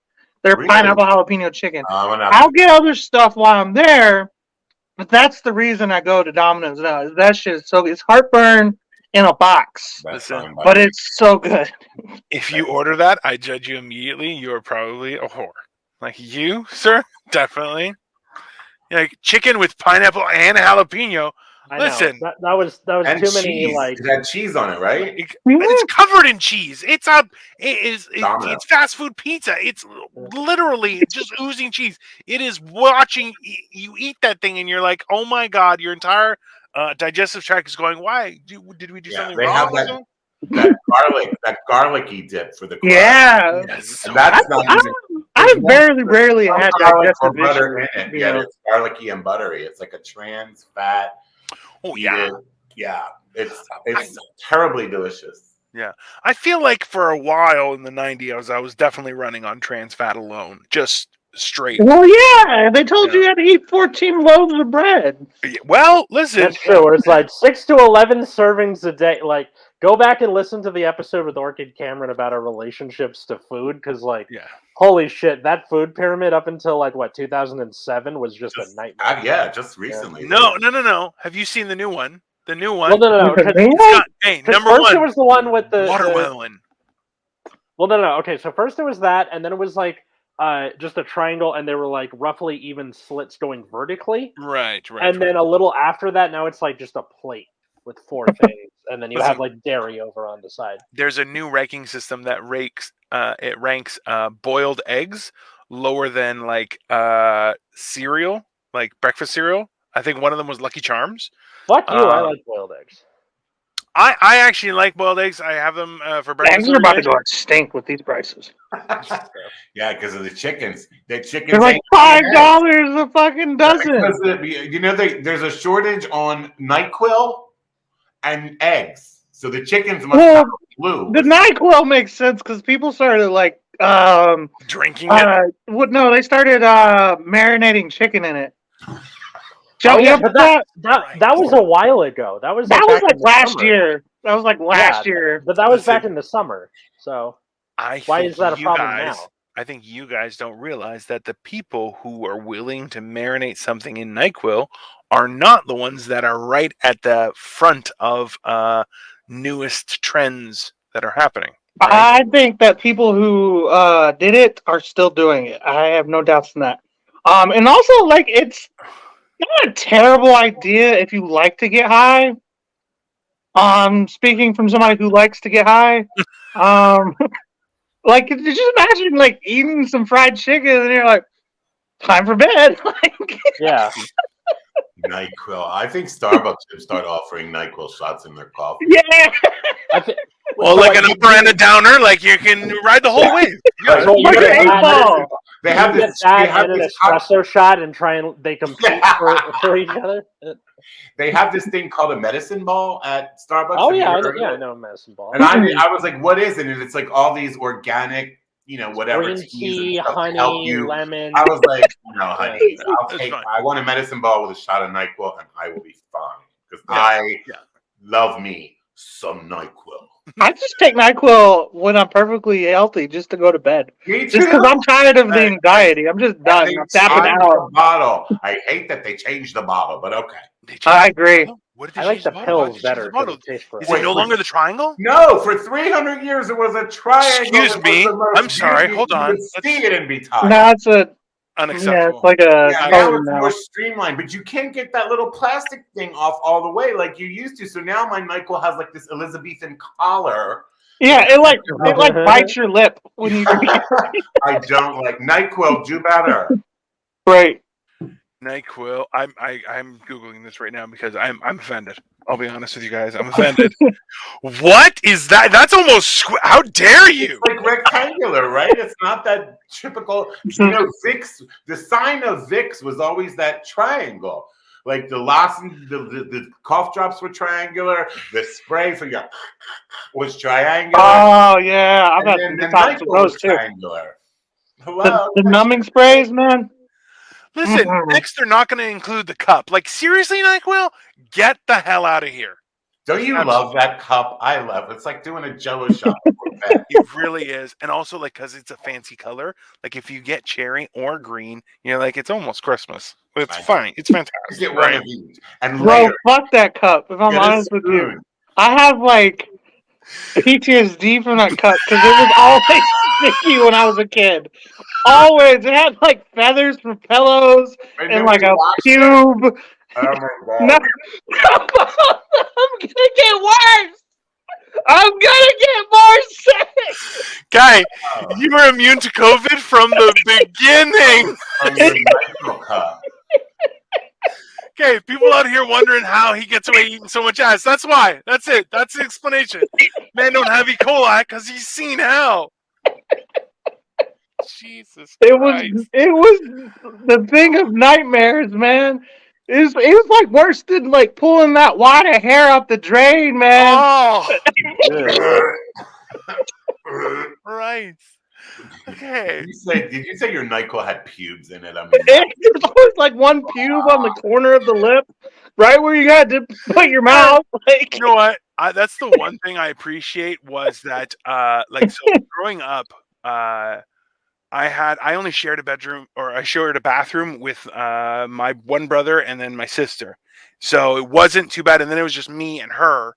Their pineapple jalapeno chicken. I'll get other stuff while I'm there, but that's the reason I go to Domino's now. That shit so it's heartburn in a box. Listen, but it's so good. If you order that, I judge you immediately. You are probably a whore. Like you, sir, definitely. Like chicken with pineapple and jalapeno. Listen, that was too many like. It had cheese on it, right? It's covered in cheese. It's fast food pizza. It's literally just oozing cheese. It is watching you eat that thing, and you're like, oh my God, your entire digestive tract is going. Why did we do something wrong? They have that garlicky dip for the crust. Yeah, yes. And that's not even. I rarely had digestive butter issues. in it. Yeah, it's garlicky and buttery. It's like a trans fat. Oh eat yeah. it. Yeah, it's terribly delicious. Yeah. I feel like for a while in the 90s, I was definitely running on trans fat alone, just straight. Well, yeah, they told Yeah. you had to eat 14 loaves of bread. Well, listen. That's true. Where it's like 6 to 11 servings a day. Like, go back and listen to the episode with Orchid Cameron about our relationships to food, because, like, Yeah. holy shit, that food pyramid up until like what 2007 was just a nightmare. Yeah, just recently. No. Have you seen the new one? The new one. Well, no. With the Because new It's got, hey, number first one, it was the one with the watermelon. Well, no. Okay, so first it was that, and then it was like just a triangle, and there were like roughly even slits going vertically. Right. And then a little after that, now it's like just a plate with 4 things, and then you have like dairy over on the side. There's a new ranking system that ranks boiled eggs lower than like cereal, like breakfast cereal. I think one of them was Lucky Charms. Fuck you! I like boiled eggs. I actually like boiled eggs. I have them for breakfast. Eggs are about to go extinct with these prices. Yeah, because of the chickens. The chickens. They're like $5 a fucking dozen. You know, there's a shortage on NyQuil and eggs, so the chickens must have flu. The NyQuil makes sense because people started like drinking it. They started marinating chicken in it. Oh yeah, but that was a while ago. That was like last year. That was like last year. But that was back in the summer. So why is that a problem now? I think you guys don't realize that the people who are willing to marinate something in NyQuil are not the ones that are right at the front of newest trends that are happening. Right? I think that people who did it are still doing it. I have no doubts in that. And also, like, it's not a terrible idea if you like to get high. Speaking from somebody who likes to get high, like, just imagine like eating some fried chicken and you're like, time for bed. Yeah. NyQuil. I think Starbucks should start offering NyQuil shots in their coffee. Yeah. Well, like an upper and a downer, like you can ride the whole wave. They have this espresso shot and they compete for each other. They have this thing called a medicine ball at Starbucks. Oh yeah, I know a medicine ball. And I was like, what is it? And it's like all these organic, whatever green tea, honey, lemon. I was like, no, honey, I want a medicine ball with a shot of NyQuil, and I will be fine because I love me some NyQuil. I just take NyQuil when I'm perfectly healthy, just to go to bed. Just because I'm tired of the anxiety. I'm just done. I'm tapping out. Bottle. I hate that they changed the bottle, but okay. I agree. I like the pills better. Is it no longer the triangle? No, for 300 years it was a triangle. Excuse me. I'm sorry. Hold on. See it and be tired. No, it's unacceptable. Yeah, it's like now it's more streamlined, but you can't get that little plastic thing off all the way like you used to. So now my NyQuil has like this Elizabethan collar. Yeah, it like bites your lip when you drink it. I don't like NyQuil. Do better. Right. NyQuil. I'm googling this right now because I'm offended. I'll be honest with you guys. I'm offended. What is that? That's almost. How dare you? It's like rectangular, right? It's not that typical. Vicks. The sign of Vicks was always that triangle. Like the the cough drops were triangular. The spray for your was triangular. Oh yeah, I've had the those too. Triangular. Hello. The numbing sprays, man. Listen, next they're not going to include the cup. Like, seriously, NyQuil? Get the hell out of here. Don't you love that cup? I love it. It's like doing a Jell-O shot. It really is. And also, like, because it's a fancy color, like, if you get cherry or green, you're like, it's almost Christmas. It's fine. It's fantastic. Get one of these. And bro, fuck that cup, if I'm honest with you. I have, like, PTSD from that cup because it was always sticky when I was a kid. Always. It had like feathers for pillows and like a cube. Oh my god. No. I'm gonna get worse. I'm gonna get more sick. Guy, you were immune to COVID from the beginning. Okay, people out here wondering how he gets away eating so much ass. That's why. That's it. That's the explanation. Man don't have E. coli because he's seen hell. Jesus Christ. It was the thing of nightmares, man. It was like worse than like pulling that wad of hair out the drain, man. Oh, Yeah. right. Okay. Did you say your NyQuil had pubes in it? I mean, There's always like one pube on the corner of the lip, right where you got to put your mouth. Like, You know what? That's the one thing I appreciate was that, like, so growing up, I only shared a bedroom, or I shared a bathroom with my one brother and then my sister, so it wasn't too bad. And then it was just me and her,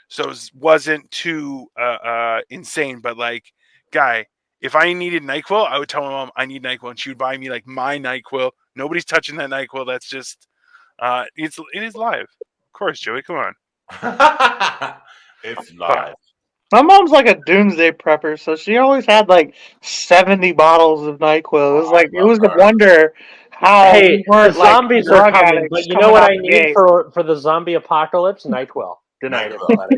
so it wasn't too insane. But like, guy, if I needed NyQuil, I would tell my mom I need NyQuil, and she would buy me like my NyQuil. Nobody's touching that NyQuil. That's just it is live. Of course, Joey. Come on. it's live. my mom's like a doomsday prepper, so she always had like 70 bottles of NyQuil. It was like, it was a wonder how we Hey, the weren't like zombies are drug coming, addicts but you know coming what out I the need gate. for the zombie apocalypse? NyQuil. Good night, everybody.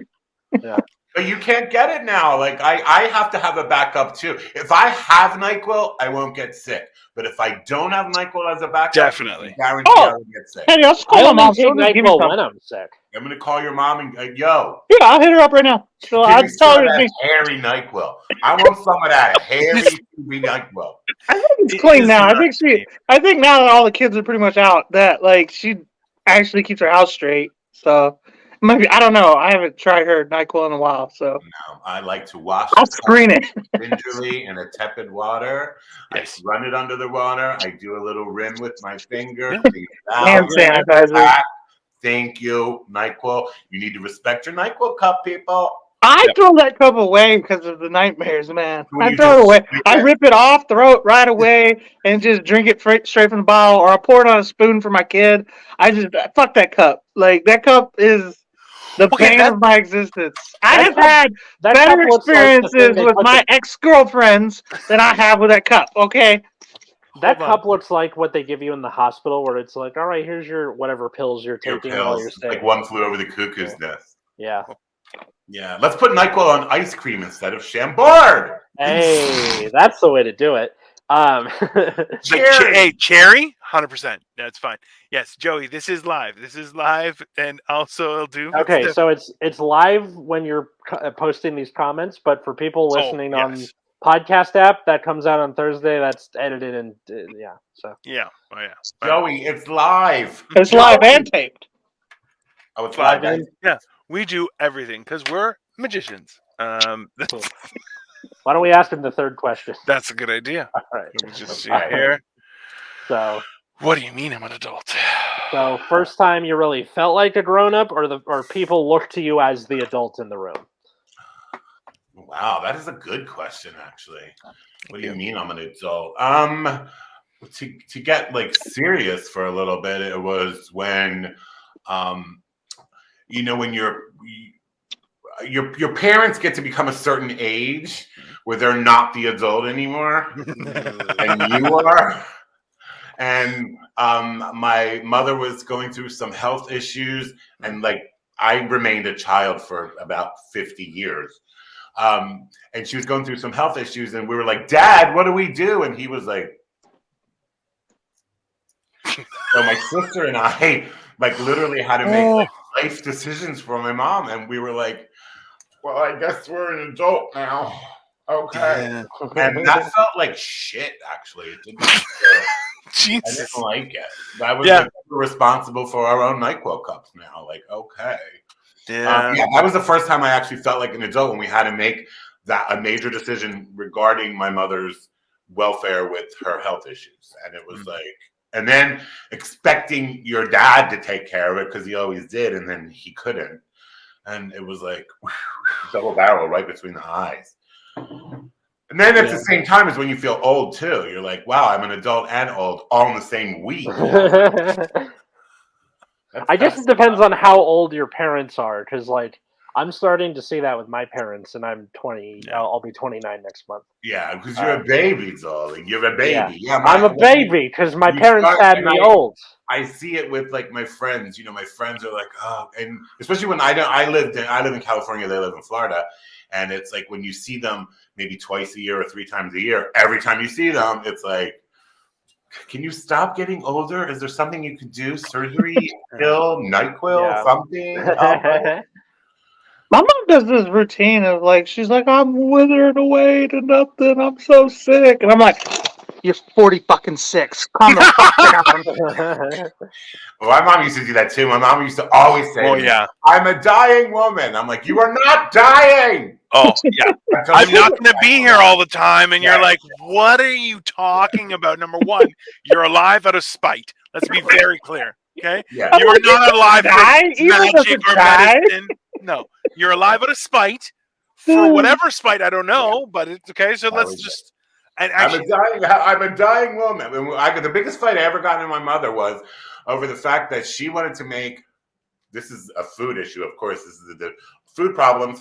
Yeah. But you can't get it now. Like I have to have a backup too. If I have NyQuil, I won't get sick. But if I don't have NyQuil as a backup, Definitely. I guarantee I will get sick. Hey, let's I call my only mom. take She'll just give me NyQuil some. when I'm sick. I'm gonna call your mom and yo, Yeah, I'll hit her up right now. So give I'll me tell some her of to that be. hairy NyQuil. I want some of that hairy NyQuil. I think it's It clean is now. not safe. I think now that all the kids are pretty much out, that like she actually keeps her house straight. So maybe, I don't know. I haven't tried her NyQuil in a while, so I like to wash I'll it screen it. gingerly in a tepid water. Yes. I run it under the water. I do a little rim with my finger. Yeah. Clean it out. Hand sanitizer. Thank you, NyQuil. You need to respect your NyQuil cup, people. I Yep. throw that cup away because of the nightmares, man. When I you throw just it away. sweep I it. rip it off, throw it right away, and just drink it straight from the bottle, or I pour it on a spoon for my kid. Fuck that cup. Like, that cup is the Okay, bane of my existence. I That have cup- had That better cup looks like the thing experiences they with put my ex-girlfriends than I have with that cup, okay? that Hold on. cup looks like what they give you in the hospital, where it's like, all right, here's your whatever pills you're Your taking while pills. you're It's sick. like one flew over the cuckoo's nest. Yeah. Yeah, let's put NyQuil on ice cream instead of Chambord. Hey, that's the way to do it. It's like, Cheers. hey, cherry, 100%. That's fine. Yes, Joey, this is live. This is live, and also it'll do. Okay, so it's live when you're posting these comments, but for people listening on yes. podcast app, that comes out on Thursday. That's edited and yeah. So Yeah. Oh yeah. Joey, it's live. It's live and taped. Oh, it's Live live. and- Yeah, we do everything because we're magicians. why don't we ask him the third question? That's a good idea. All right. Let me just see Okay. here. So What do you mean I'm an adult? first time you really felt like a grown up, or people look to you as the adult in the room. Wow, that is a good question, actually. What do you mean I'm an adult? To get like serious for a little bit, it was when, when your parents get to become a certain age where they're not the adult anymore, and you are. And my mother was going through some health issues, and like I remained a child for about 50 years. And she was going through some health issues, and we were like, "Dad, what do we do?" And he was like, so my sister and I like literally had to make like life decisions for my mom, and we were like, "Well, I guess we're an adult now." Okay. Yeah. And that felt like shit, actually. It didn't I Jesus. didn't like it. That was Yeah. like, we're responsible for our own NyQuil cups now. Like, okay. Yeah. That was the first time I actually felt like an adult when we had to make a major decision regarding my mother's welfare with her health issues. And it was like, and then expecting your dad to take care of it because he always did, and then he couldn't. And it was like double barrel right between the eyes. And then at the same time is when you feel old too. You're like, wow, I'm an adult and old all in the same week. I guess it depends on how old your parents are, because like I'm starting to see that with my parents, and I'm 20. Yeah. I'll be 29 next month. Yeah, because you're a baby, darling. You're a baby. Yeah, I'm a baby because my parents had me old. I see it with like my friends. My friends are like, oh, and especially when I live in California. They live in Florida, and it's like when you see them maybe twice a year or 3 times a year. Every time you see them, it's like, can you stop getting older? Is there something you could do? Surgery, pill, NyQuil, something? My mom does this routine of like, she's like, I'm withering away to nothing. I'm so sick. And I'm like, you're 40 fucking 6. Calm the fuck down. Well, my mom used to do that too. My mom used to always say, I'm a dying woman. I'm like, you are not dying. Oh, yeah. I'm not going to be here all the time. And you're like, what are you talking about? Number one, you're alive out of spite. Let's be very clear. Okay? Yeah. You are not alive out of magic or medicine. No. You're alive out of spite. For whatever spite, I don't know. But it's okay. So let's just... I'm a dying woman. The biggest fight I ever got in my mother was over the fact that she wanted to make... This is a food issue, of course. This is the food problems.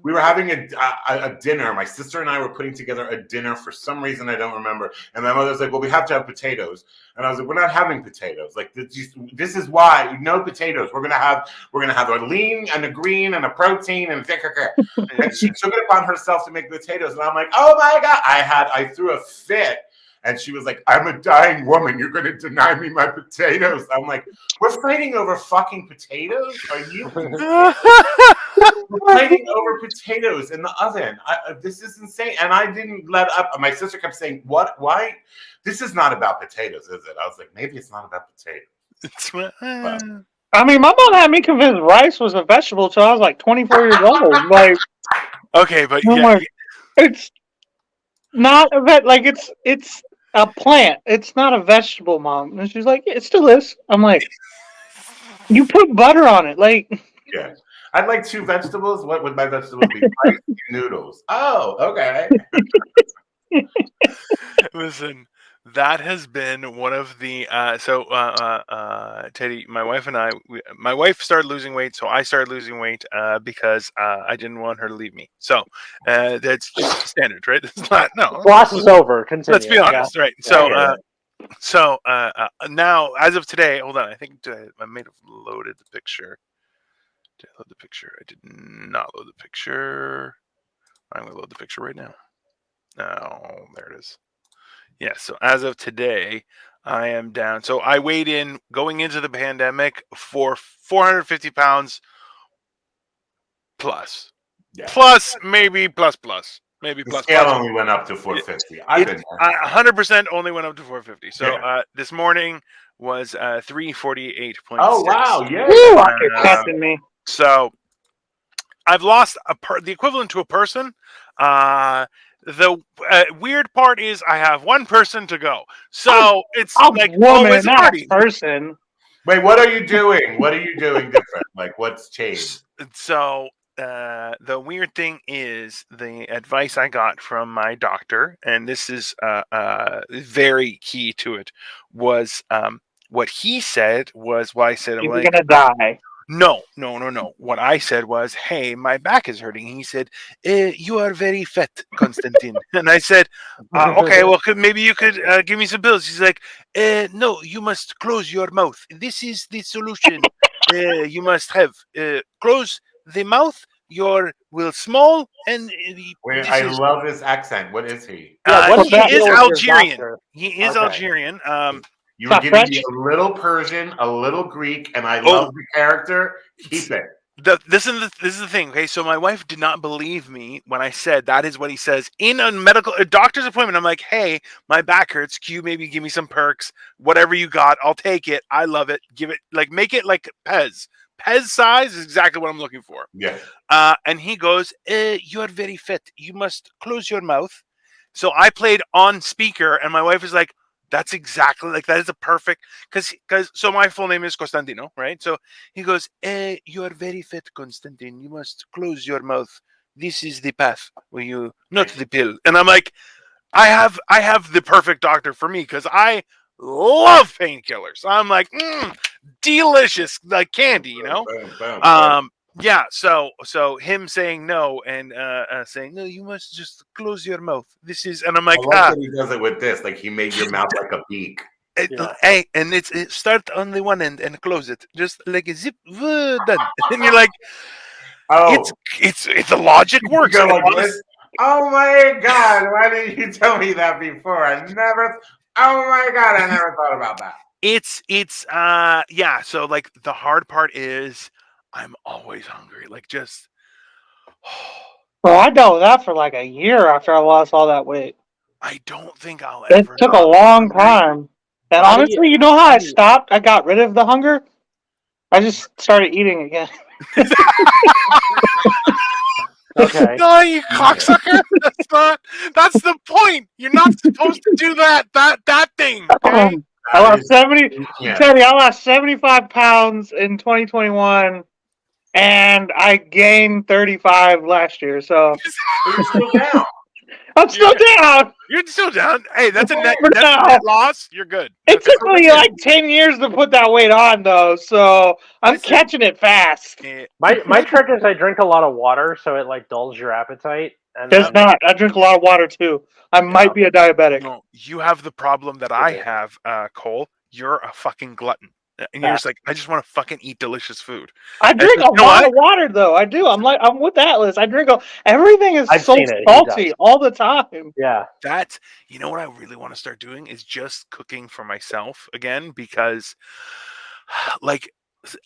We were having a dinner. My sister and I were putting together a dinner for some reason I don't remember. And my mother's like, well, we have to have potatoes. And I was like, we're not having potatoes. Like, this is why. No potatoes. We're gonna have a lean and a green and a protein and and she took it upon herself to make potatoes. And I'm like, oh my God. I threw a fit. And she was like, I'm a dying woman. You're going to deny me my potatoes. I'm like, we're fighting over fucking potatoes? Are you? We're fighting over potatoes in the oven. This is insane. And I didn't let up. My sister kept saying, what? Why? This is not about potatoes, is it? I was like, maybe it's not about potatoes. I mean, my mom had me convinced rice was a vegetable until I was like 24 years old. Like, okay, but it's not a it's a plant. It's not a vegetable, Mom. And she's like, it still is. I'm like, you put butter on it. Like, yeah. I'd like 2 vegetables. What would my vegetables be? Rice and noodles. Oh, okay. Listen, that has been one of the Teddy, my wife and I, my wife started losing weight, so I started losing weight because I didn't want her to leave me. So that's just standard, right? It's not Gloss is over. Continue. Let's be honest, right? So now, as of today, hold on. I think I may have loaded the picture. Did I load the picture? I did not load the picture. I'm going to load the picture right now. Oh, there it is. Yeah, so as of today, I am down. So I weighed in going into the pandemic for 450 pounds plus. Yeah. Plus, maybe plus. Maybe the scale only went up to 450. I've been 100% only went up to 450. So this morning was 348.6. Oh, wow. Yeah. Me. So I've lost the equivalent to a person. The weird part is I have one person to go. So it's like always a party. Person. Wait, what are you doing? What are you doing different? Like, what's changed? So the weird thing is the advice I got from my doctor, and this is very key to it, was what he said was why I said, you're going to die. No. What I said was, hey, my back is hurting. He said, you are very fat, Konstantin. And I said, okay, well, maybe you could give me some pills. He's like, no, you must close your mouth. This is the solution you must have. Close the mouth. Your will small and wait, I love his accent. What is he? He is Algerian. He is Algerian. You were giving me a little Persian, a little Greek, and I love the character. Keep it. This is the thing. Okay, so my wife did not believe me when I said that is what he says in a doctor's appointment. I'm like, hey, my back hurts. Can you maybe give me some perks? Whatever you got, I'll take it. I love it. Give it make it like Pez. Pez size is exactly what I'm looking for. Yeah. And he goes, you are very fit. You must close your mouth. So I played on speaker, and my wife is like, that's exactly that is a perfect because so my full name is Costantino, right? So he goes, you are very fit, Constantine. You must close your mouth. This is the path where you not the pill. And I'm like, I have the perfect doctor for me because I love painkillers. I'm like, delicious, like candy, you know. Yeah, so him saying no and saying no, you must just close your mouth. This is, and I'm like, that he does it with this, like he made your mouth like a beak. Hey, and it start on the one end and close it, just like a zip, done. And you're like, it's the logic works. Like this. Oh my God! Why didn't you tell me that before? I never. Oh my god, I never thought about that. It's yeah. So like the hard part is I'm always hungry. Like just. Well, I dealt with that for like a year after I lost all that weight. I don't think I'll It ever took a not be long hungry. time. And How do honestly, you- you know how how I do you- stopped? I got rid of the hunger. I just started eating again. Okay. No, you cocksucker. That's the point. You're not supposed to do that thing. Okay. I lost 70. Yeah. Teddy, I lost 75 pounds in 2021, and I gained 35 last year. So You're still down. I'm still down. You're still down. Hey, that's a net For now. loss. You're good. It That's took me like 10 years to put that weight on, though. So I'm Listen. catching it fast. My trick is I drink a lot of water, so it like dulls your appetite. And Does then, not. I drink a lot of water too. I might be a diabetic. No, you have the problem that I have, Cole. You're a fucking glutton. And you're just like, I just want to fucking eat delicious food. I drink you a know lot what? of water, though. I do. I'm with Atlas. I drink everything is I've so seen it. He salty does. all the time. Yeah. That's, you know what I really want to start doing is just cooking for myself again, because like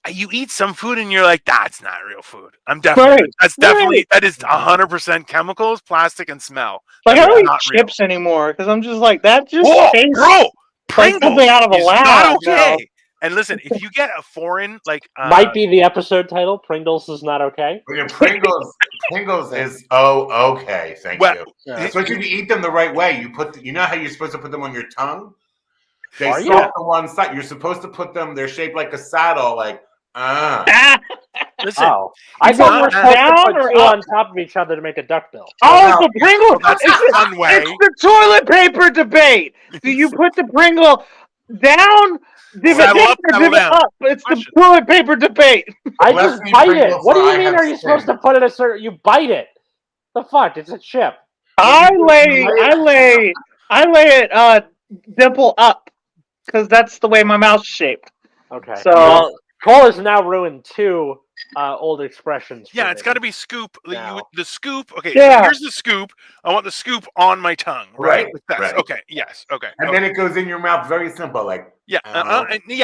you eat some food and you're like, that's not real food. That is 100% chemicals, plastic, and smell. Like That I is don't eat not chips anymore because I'm just like that. Just Whoa, tastes bro, like Pringles something out of a is lab. not okay. now. And listen, if you get a foreign like Might be the episode title. Pringles is not okay. Pringles is okay. Thank Well, you. Yeah. Especially if you eat them the right way. You know how you're supposed to put them on your tongue. They Are start you? to one side. You're supposed to put them. They're shaped like a saddle. Like listen, Oh, I it's thought not we're supposed to down put or two up? on top of each other to make a duckbill. Oh, no. it's the Pringle. That's It's the fun way. It's the toilet paper debate. Do you put the Pringle down? Saddle up, saddle down. Up. It's the Question. toilet paper debate. I Bless just me, bite it. Pringles, What do for you I mean? have Are you supposed to sinned. put it a certain? You bite it. The fuck? It's a chip. I lay it dimple up because that's the way my mouth's shaped. Okay. So Well, Cole has now ruined two old expressions. For Yeah, it's me. got to be scoop. Now. The scoop. Okay, Yeah. so here's the scoop. I want the scoop on my tongue. Right. Right. Okay. Yes. Okay. And then it goes in your mouth. Very simple. Like yeah.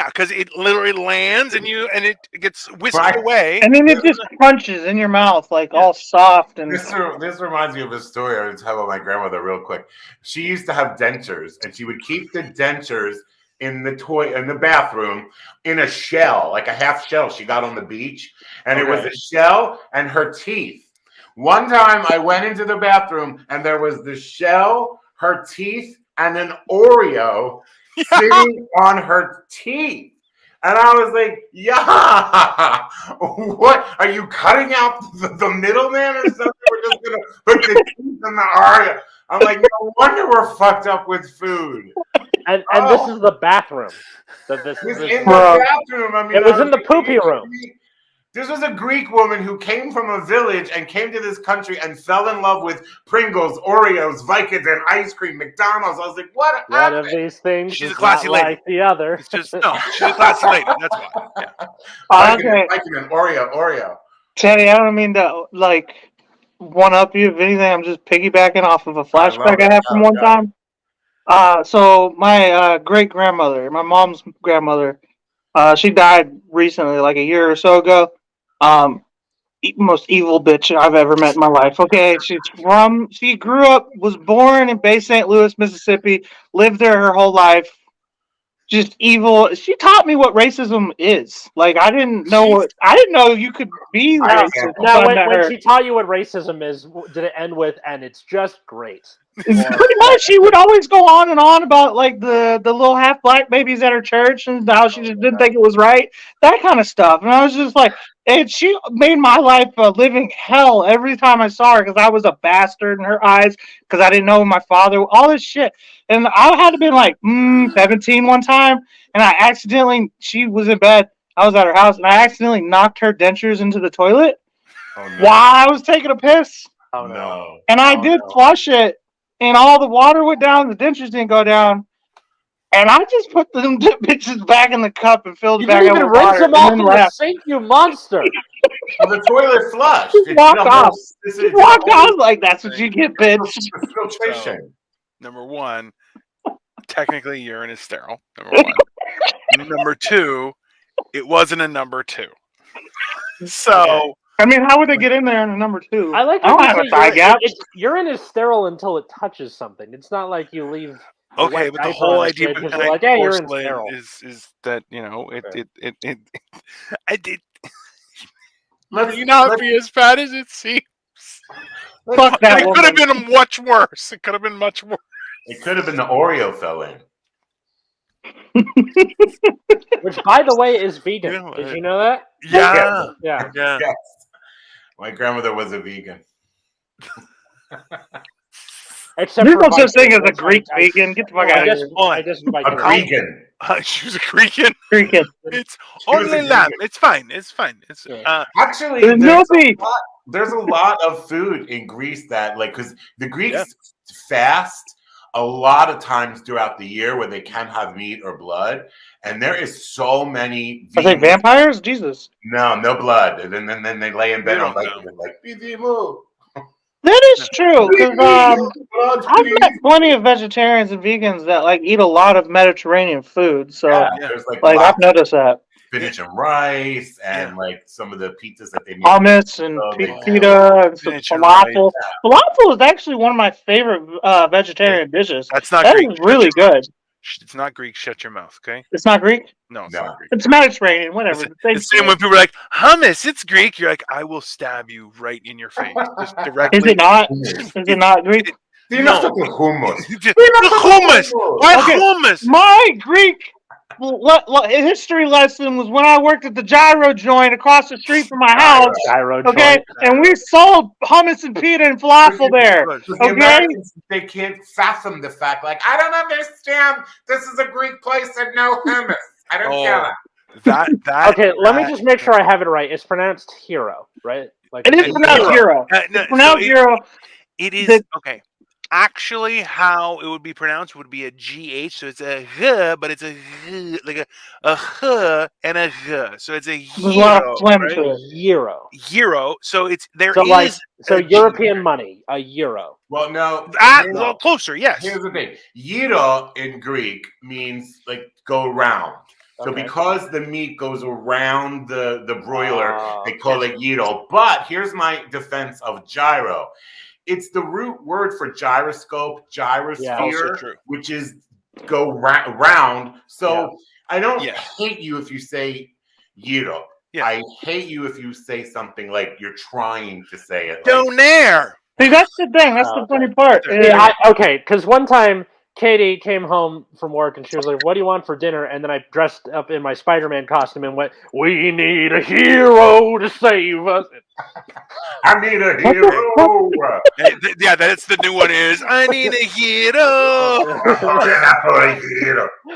Because it literally lands and it gets whisked Right. away. and then it just crunches in your mouth like all soft and. This reminds me of a story I was telling my grandmother real quick. She used to have dentures, and she would keep the dentures in the bathroom in a shell, like a half shell she got on the beach, and it was a shell and her teeth. One time I went into the bathroom and there was the shell, her teeth, and an Oreo sitting on her teeth. And I was like, yeah, what? Are you cutting out the middleman or something? We're just going to put the teeth in the Oreo. I'm like, no wonder we're fucked up with food. And this is the bathroom. This in is the bathroom. I mean, it was in the poopy room. This was a Greek woman who came from a village and came to this country and fell in love with Pringles, Oreos, Vicodin, ice cream, McDonald's. I was like, what? One of these things She's is a classy not lady. like the other. It's just she's a classy lady. That's why. Yeah. Vicodin, Oreo. Teddy, I don't mean to like one up you. If anything, I'm just piggybacking off of a flashback I had from one time. So my great grandmother, my mom's grandmother, she died recently, like a year or so ago. Most evil bitch I've ever met in my life. Okay, she grew up, was born in Bay St. Louis, Mississippi, lived there her whole life. Just evil. She taught me what racism is. Like I didn't know you could be racist. Now, when she taught you what racism is, did it end with "and it's just great"? Pretty much, she would always go on and on about like the little half black babies at her church and how she just didn't think it was right, that kind of stuff. And I was just like, and she made my life a living hell every time I saw her because I was a bastard in her eyes because I didn't know my father, all this shit. And I had to be like 17 one time, and she was in bed. I was at her house, and I accidentally knocked her dentures into the toilet while I was taking a piss. Oh no! And I did flush it. And all the water went down, the dentures didn't go down. And I just put them bitches back in the cup and filled it back up with water. You didn't even rinse them off in the sink, you monster. Well, the toilet flushed. She walked off. She walked off like, that's what you get, bitch. Filtration. Number one, technically urine is sterile. Number one. Number two, it wasn't a number two. So I mean, how would they get in there in a number 2? I like I how don't you have say a thigh gap. urine is sterile until it touches something. It's not like you leave. A okay, wet but the diaper whole on the idea fridge 'cause behind you're like, yeah, urine's porcelain sterile. is that Okay. I did. Let's You not be as bad as it seems. Fuck that It could have woman. been much worse. It could have been much worse. It could have been the Oreo filling. Which, by the way, is vegan. You know Did what? you know that? Yeah. Yeah. Yeah. Yes. My grandmother was a vegan. Except There's for no such thing Vikings. as a Greek vegan. Get the fuck out of here. I guess A Vikings. vegan. She was a Greekin. Greekin. It's She was a only lamb. Greekin. It's fine. It's fine. It's Yeah. Actually, There's no beef. there's a lot of food in Greece that, like, because the Greeks fast a lot of times throughout the year where they can have meat or blood, and there is so many. Are they vampires? Jesus. No blood, and then they lay in bed We on don't like know. Bidimu. That is true, because Blood, I've please. met plenty of vegetarians and vegans that like eat a lot of Mediterranean food. So Yeah, there's like I've lots of noticed that. spinach and rice, and like some of the pizzas that they make. Hummus and Oh, they pita and some Spinach and falafel. Falafel is actually one of my favorite vegetarian dishes. That's not That Greek. is really good. It's not Greek. Shut your mouth, okay? It's not Greek? No, it's No. not Greek. It's Mediterranean, whatever. It's the same when people are like, hummus, it's Greek. You're like, I will stab you right in your face. Just directly. Is it not? Is it not Greek? You're No. not talking hummus. Hummus. Why Okay. hummus? My Greek history lesson was when I worked at the gyro joint across the street from my house. Gyro Okay, joint. and we sold hummus and pita and falafel there. The Okay, Americans, they can't fathom the fact. Like, I don't understand. This is a Greek place and no hummus. I don't get it. That. Okay, let me just make sure I have it right. It's pronounced hero, right? Like it is pronounced gyro. No, It's pronounced gyro. It is okay. Actually, how it would be pronounced would be a GH, so it's a H, but it's a H, like a H and a H. So it's a There's a lot of gyro, phlegm right? to it. euro. Gyro. So it's there So is like a European money, a euro. Well, no. well, closer, yes. Here's the thing. Gyro in Greek means like go around. So Okay. because the meat goes around the broiler, they call yes. it gyro. But here's my defense of gyro. It's the root word for gyroscope, gyrosphere, Also true. which is go round. So I don't Yeah. hate you if you say gyro. Yeah. I hate you if you say something like you're trying to say it. Like, Donaire. See, that's the thing. That's the funny part. Yeah, okay, because one time Katie came home from work and she was like, "What do you want for dinner?" And then I dressed up in my Spider-Man costume and went, "We need a hero to save us." I need a hero. Yeah, that's the new one. Is I need a hero.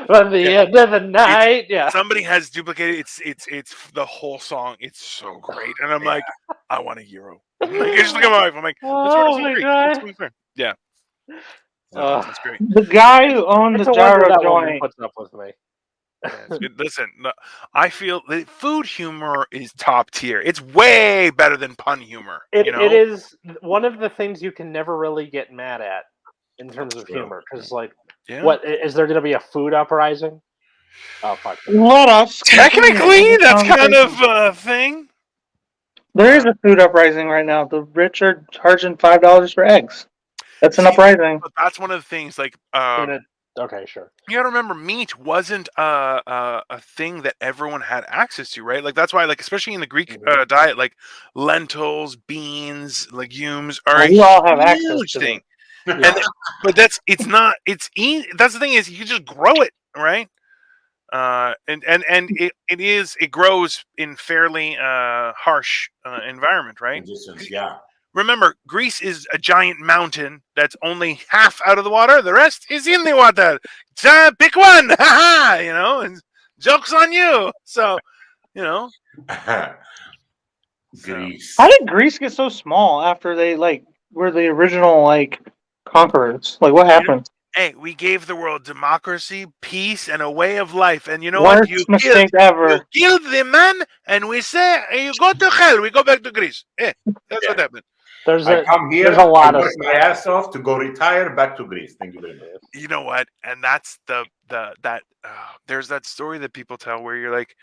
At the end of the night, Somebody has duplicated. It's the whole song. It's so great, and I'm like, I want a hero. Like, I just look at my wife. I'm like, Oh my God. Yeah, that's great. The guy who owned It's the a wonder gyro that woman joint. puts up with me. Yeah, it's good. Listen, I feel that food humor is top tier. It's way better than pun humor. It you know? it is one of the things you can never really get mad at in terms of humor. Because like, Yeah. what is there going to be a food uprising? Oh fuck! Let us. Technically, that's kind of a thing. There is a food uprising right now. The rich are charging $5 for eggs. That's an uprising. But that's one of the things. Like, Okay, sure. you gotta remember, meat wasn't a thing that everyone had access to, right? Like that's why, like especially in the Greek diet, like lentils, beans, legumes are We all have a access huge to thing. them. And but that's the thing is you can just grow it, right? And it grows in fairly harsh environment, right? Conditions, yeah. Remember, Greece is a giant mountain that's only half out of the water. The rest is in the water. Pick one, and joke's on you. So, Greece. How did Greece get so small after they were the original conquerors? Like, what happened? Hey, we gave the world democracy, peace, and a way of life. And you know Worst what? You mistake ever. killed the man, and we say, you go to hell. We go back to Greece. That's what happened. There's I come here, there's a lot I of work my ass off to go retire back to Greece. Thank you very much. You know what? And that's there's that story that people tell where you're like,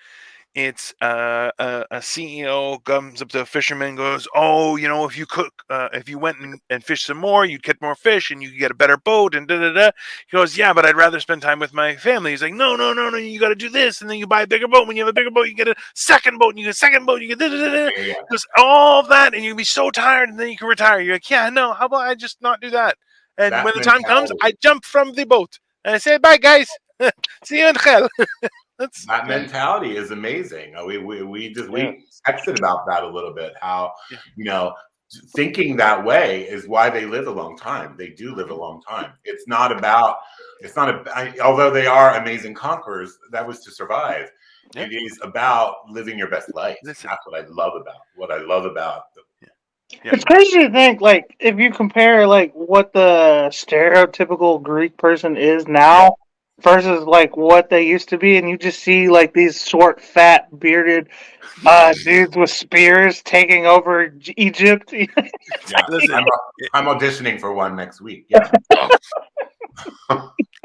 it's a CEO comes up to a fisherman and goes, oh, if you if you went and fished some more, you'd catch more fish and you could get a better boat and da. He goes, yeah, but I'd rather spend time with my family. He's like, no, you got to do this, and then you buy a bigger boat. When you have a bigger boat, you get a second boat, and you get a second boat, you get da. Yeah. Just all of that, and you'll be so tired, and then you can retire. You're like, yeah, no, how about I just not do that? And That when the time comes, mentality. I jump from the boat and I say, bye, guys. See you in hell. That mentality is amazing. We texted about that a little bit. How thinking that way is why they live a long time. They do live a long time. It's not although they are amazing conquerors. That was to survive. Yeah. It is about living your best life. That's what I love about them. Yeah. It's crazy to think, like, if you compare, like, what the stereotypical Greek person is now versus, like, what they used to be, and you just see, like, these short, fat, bearded dudes with spears taking over Egypt. Yeah, Listen, I'm auditioning for one next week. Yeah.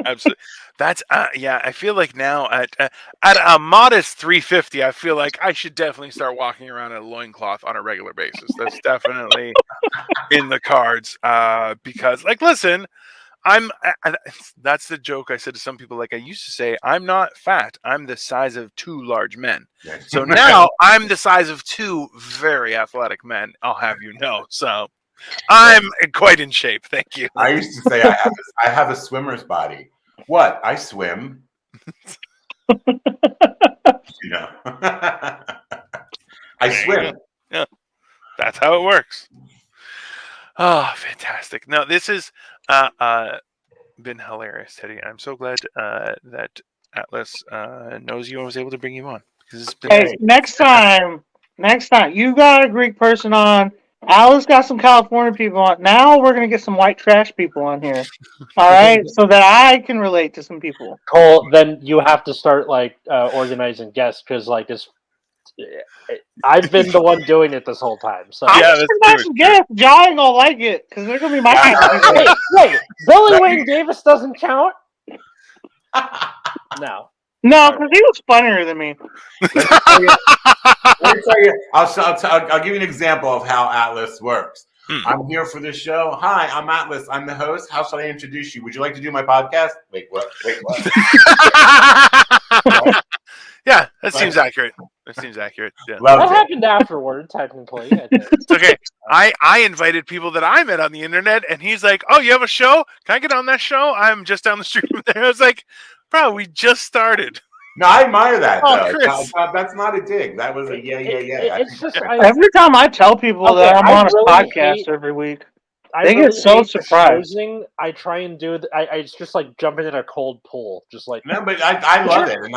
Absolutely. That's I feel like now at a modest 350, I feel like I should definitely start walking around in a loincloth on a regular basis. That's definitely in the cards. Because, like, listen, that's the joke I said to some people. Like, I used to say, I'm not fat. I'm the size of two large men. So now I'm the size of two very athletic men. I'll have you know. So I'm quite in shape. Thank you. I used to say I have a swimmer's body. What? I swim. I swim. Yeah. That's how it works. Oh, fantastic. No, this has been hilarious, Teddy. I'm so glad that Atlas knows you and was able to bring you on. It's been Hey, next time, you got a Greek person on. Alice got some California people on. Now we're going to get some white trash people on here. All right? So that I can relate to some people. Cole, then you have to start, like, organizing guests, because, like, I've been the one doing it this whole time. So Yeah, that's true. Guests. Y'all ain't going to like it, because they're going to be my people. Wait, Billy Wayne Davis doesn't count? No. No, because he was funnier than me. Let me tell you, I'll give you an example of how Atlas works. I'm here for this show. Hi, I'm Atlas. I'm the host. How should I introduce you? Would you like to do my podcast? Wait, what? Yeah, that seems accurate. Yeah. That happened afterward, technically. It's okay. I invited people that I met on the internet, and he's like, "Oh, you have a show? Can I get on that show? I'm just down the street from there." I was like, "Bro, we just started." No, I admire that. Oh, Chris. That's not a dig. That was a yeah. It's just every time I tell people that I'm on a podcast every week, they get so surprised. I try and do it. It's just like jumping in a cold pool, just like. No, but I love it, and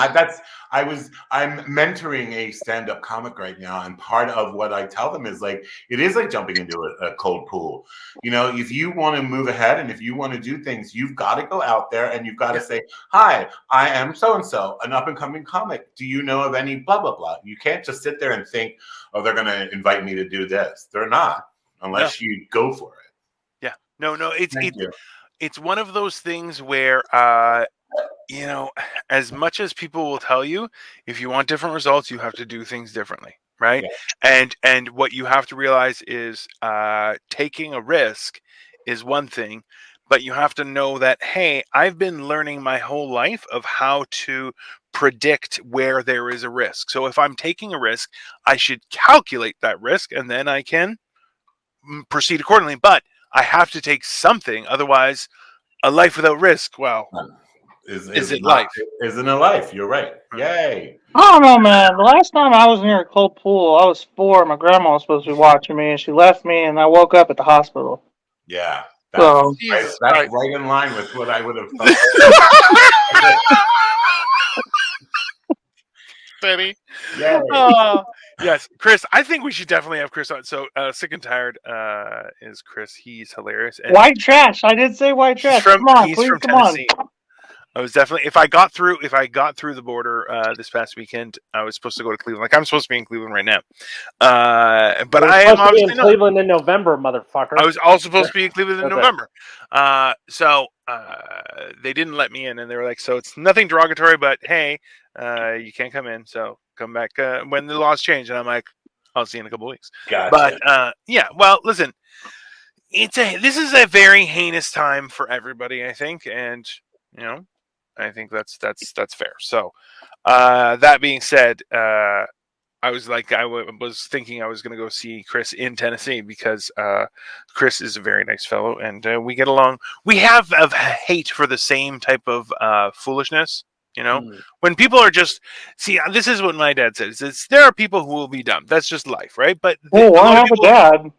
I'm mentoring a stand-up comic right now, and part of what I tell them is like it is like jumping into a cold pool. If you want to move ahead and if you want to do things, you've got to go out there and you've got to say, "Hi, I am so and so, an up-and-coming comic. Do you know of any blah blah blah?" You can't just sit there and think, "Oh, they're going to invite me to do this." They're not, unless you go for it. No, it's one of those things where, as much as people will tell you, if you want different results, you have to do things differently, right? Yeah. And what you have to realize is taking a risk is one thing, but you have to know that, hey, I've been learning my whole life of how to predict where there is a risk. So if I'm taking a risk, I should calculate that risk, and then I can proceed accordingly. But I have to take something, otherwise, a life without risk, well, isn't life. Isn't a life. You're right. Yay. I don't know, man. The last time I was near a cold pool, I was 4. My grandma was supposed to be watching me, and she left me, and I woke up at the hospital. Yeah. That's right in line with what I would have thought. Betty. Yes, Chris. I think we should definitely have Chris on. So, Sick and Tired is Chris. He's hilarious. And white trash. I did say white trash. Come on, please, come Tennessee. I was definitely if I got through the border this past weekend, I was supposed to go to Cleveland. Like I'm supposed to be in Cleveland right now, but You're I am supposed to be in obviously not. Cleveland in November, motherfucker. I was also supposed to be in Cleveland in Okay. November. So they didn't let me in, and they were like, "So it's nothing derogatory, but hey, you can't come in. So come back when the laws change." And I'm like, "I'll see you in a couple weeks." Gotcha. But yeah, well, listen, this is a very heinous time for everybody, I think, and you know, I think that's fair. So that being said, I was like, was thinking I was going to go see Chris in Tennessee because Chris is a very nice fellow and we get along. We have a hate for the same type of foolishness. You know, when people are just this is what my dad says. There are people who will be dumb. That's just life, right? But I a lot of have a people. dad.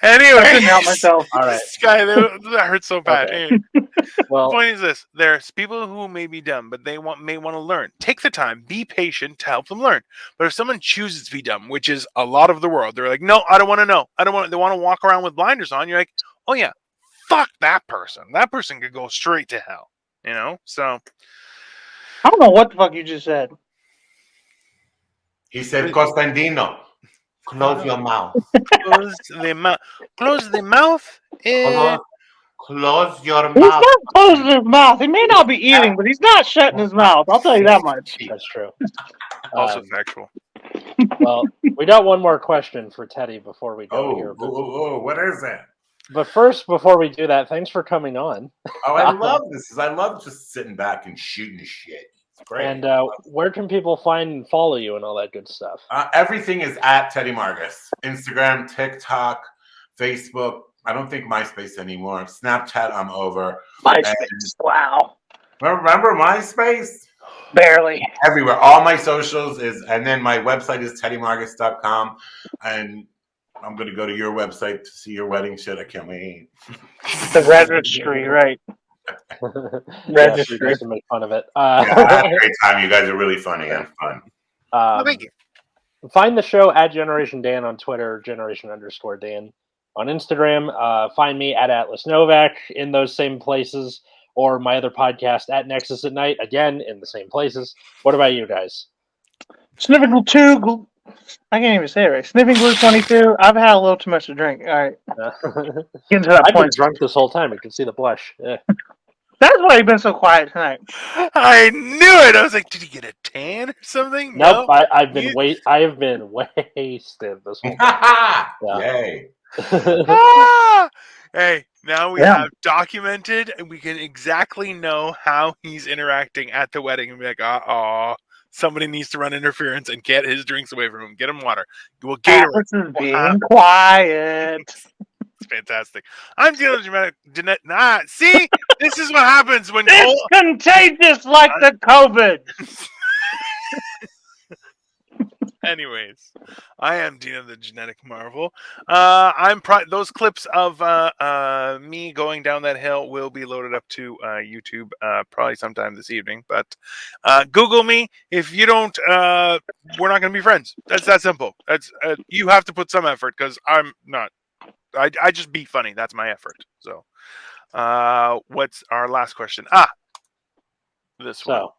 Anyway, I couldn't help myself. All right. This guy that hurts so bad. Okay. Anyway. Well, The point is this: there's people who may be dumb, but they may want to learn. Take the time, be patient to help them learn. But if someone chooses to be dumb, which is a lot of the world, they're like, "No, I don't want to know. I don't want." They want to walk around with blinders on. You're like, "Oh yeah, fuck that person. That person could go straight to hell." You know. So I don't know what the fuck you just said. He said, Costandino, close your mouth. close the mouth. Close the mouth. Close your He's mouth. not closing his mouth. He may not be eating, but he's not shutting his mouth. I'll tell you that much. that's true. Also factual. Well, we got one more question for Teddy before we go here. What is that? But first, before we do that, thanks for coming on. Oh, I love this. I love just sitting back and shooting the shit. It's great. And where can people find and follow you and all that good stuff? Everything is at Teddy Margas. Instagram, TikTok, Facebook. I don't think MySpace anymore. Snapchat, I'm over. MySpace. Wow. Remember MySpace? Barely. Everywhere. All my socials and then my website is teddymargas.com. And I'm going to go to your website to see your wedding shit. I can't wait. The registry, right. Registry. Yeah, to make fun of it. Yeah, I had a great time. You guys are really funny and fun. Thank you. Find the show at Generation Dan on Twitter, Generation_Dan on Instagram. Find me at Atlas Novak in those same places, or my other podcast at Nexus at Night, again in the same places. What about you guys? Sniffing glue 2. I can't even say it right. Sniffing glue 22. I've had a little too much to drink. All right. Getting to that I've been point. drunk this whole time. I can see the blush. Yeah. That's why you've been so quiet tonight. I knew it. I was like, did he get a tan or something? Nope. No? I have been wasted this whole time. Yay. Hey, now we have documented, and we can exactly know how he's interacting at the wedding and be like, somebody needs to run interference and get his drinks away from him. Get him water. Well, Gatorade. Atlas is being quiet. It's fantastic. I'm dealing with see? This is what happens when It's contagious like the COVID. Anyways, I am Dino the Genetic Marvel. Those clips of me going down that hill will be loaded up to YouTube probably sometime this evening. But Google me if you don't. We're not going to be friends. That's that simple. That's you have to put some effort because I'm not. I just be funny. That's my effort. So, what's our last question? This one.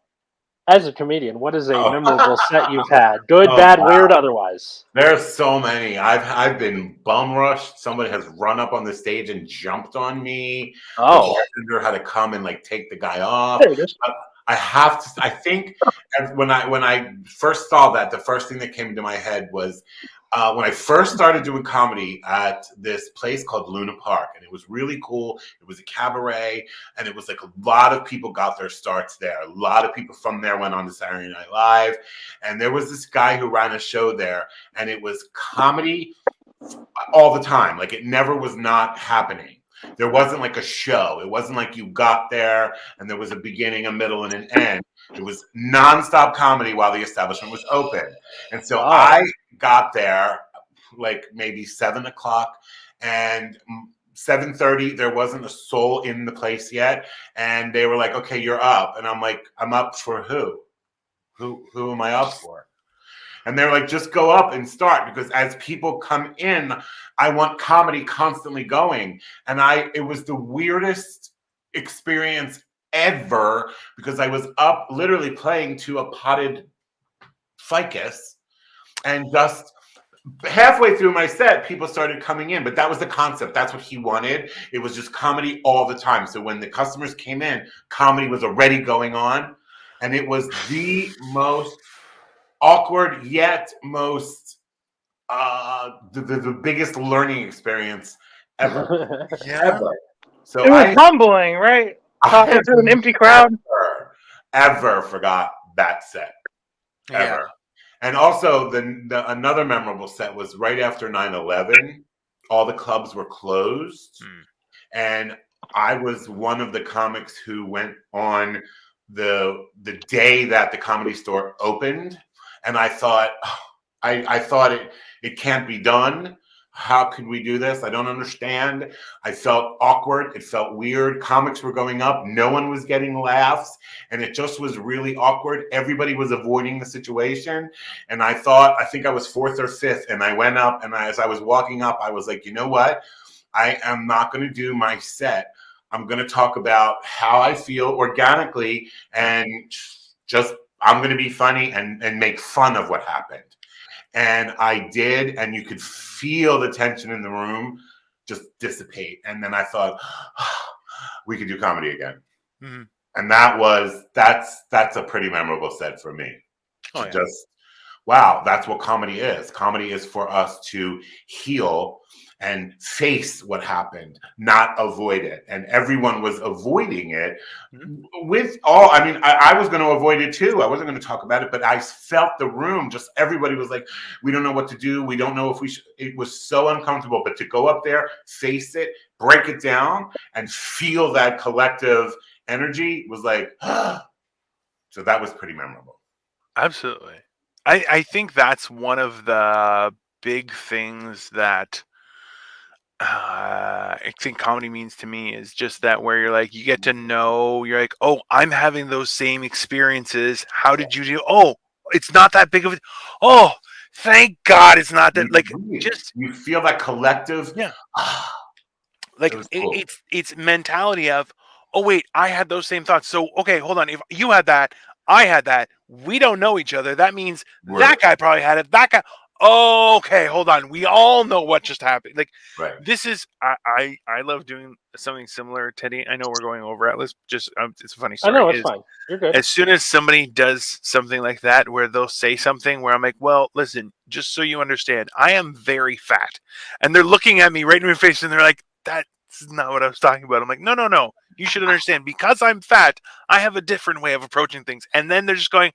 As a comedian, what is a memorable set you've had? Good, bad, weird, otherwise? There's so many. I've been bum rushed. Somebody has run up on the stage and jumped on me. Oh. The bartender had to come and take the guy off. There it is. I think when I first saw that, the first thing that came into my head was when I first started doing comedy at this place called Luna Park, and it was really cool. It was a cabaret, and it was like a lot of people got their starts there. A lot of people from there went on to Saturday Night Live, and there was this guy who ran a show there, and it was comedy all the time. Like, it never was not happening. There wasn't like a show. It wasn't like you got there and there was a beginning, a middle, and an end. It was nonstop comedy while the establishment was open. And so I got there like maybe 7 o'clock, and 7:30, there wasn't a soul in the place yet. And they were like, okay, you're up. And I'm like, I'm up for who? Who am I up for? And they're like, just go up and start, because as people come in, I want comedy constantly going. And it was the weirdest experience ever, because I was up literally playing to a potted ficus, and just halfway through my set, people started coming in, but that was the concept. That's what he wanted. It was just comedy all the time. So when the customers came in, comedy was already going on, and it was the most awkward yet most the biggest learning experience ever. Yeah. Ever. So It was humbling, right? Talking to an empty crowd. Ever forgot that set. Ever. Yeah. And also, another memorable set was right after 9/11. All the clubs were closed. And I was one of the comics who went on the day that the Comedy Store opened. And I thought, I thought it can't be done. How could we do this? I don't understand. I felt awkward. It felt weird. Comics were going up. No one was getting laughs. And it just was really awkward. Everybody was avoiding the situation. And I think I was fourth or fifth. And I went up, and as I was walking up, I was like, you know what? I am not going to do my set. I'm going to talk about how I feel organically, and just I'm going to be funny and make fun of what happened. And I did, and you could feel the tension in the room just dissipate. And then I thought, we could do comedy again. Mm-hmm. And that's a pretty memorable set for me. Just, wow, that's what comedy is. Comedy is for us to heal and face what happened, not avoid it. And everyone was avoiding it with all, I mean, I was going to avoid it too. I wasn't going to talk about it, but I felt the room, just everybody was like, we don't know what to do. We don't know if we should. It was so uncomfortable, but to go up there, face it, break it down, and feel that collective energy was like, so that was pretty memorable. Absolutely. I think that's one of the big things that I think comedy means to me, is just that, where you're like, you get to know, you're like, oh, I'm having those same experiences. How did you do? Oh, it's not that big of a, oh, thank God it's not that, like, just, you feel that collective. Yeah. Like, cool. It's mentality of, oh, wait, I had those same thoughts. So, okay, hold on. If you had that, I had that, we don't know each other. That means that guy probably had it. That guy. Oh, okay, hold on. We all know what just happened. Like, this is, I love doing something similar, Teddy. I know we're going over Atlas. Just it's a funny story. I know, it's fine. You're good. As soon as somebody does something like that, where they'll say something where I'm like, well, listen, just so you understand, I am very fat, and they're looking at me right in my face, and they're like, that's not what I was talking about. I'm like, no. You should understand, because I'm fat, I have a different way of approaching things. And then they're just going,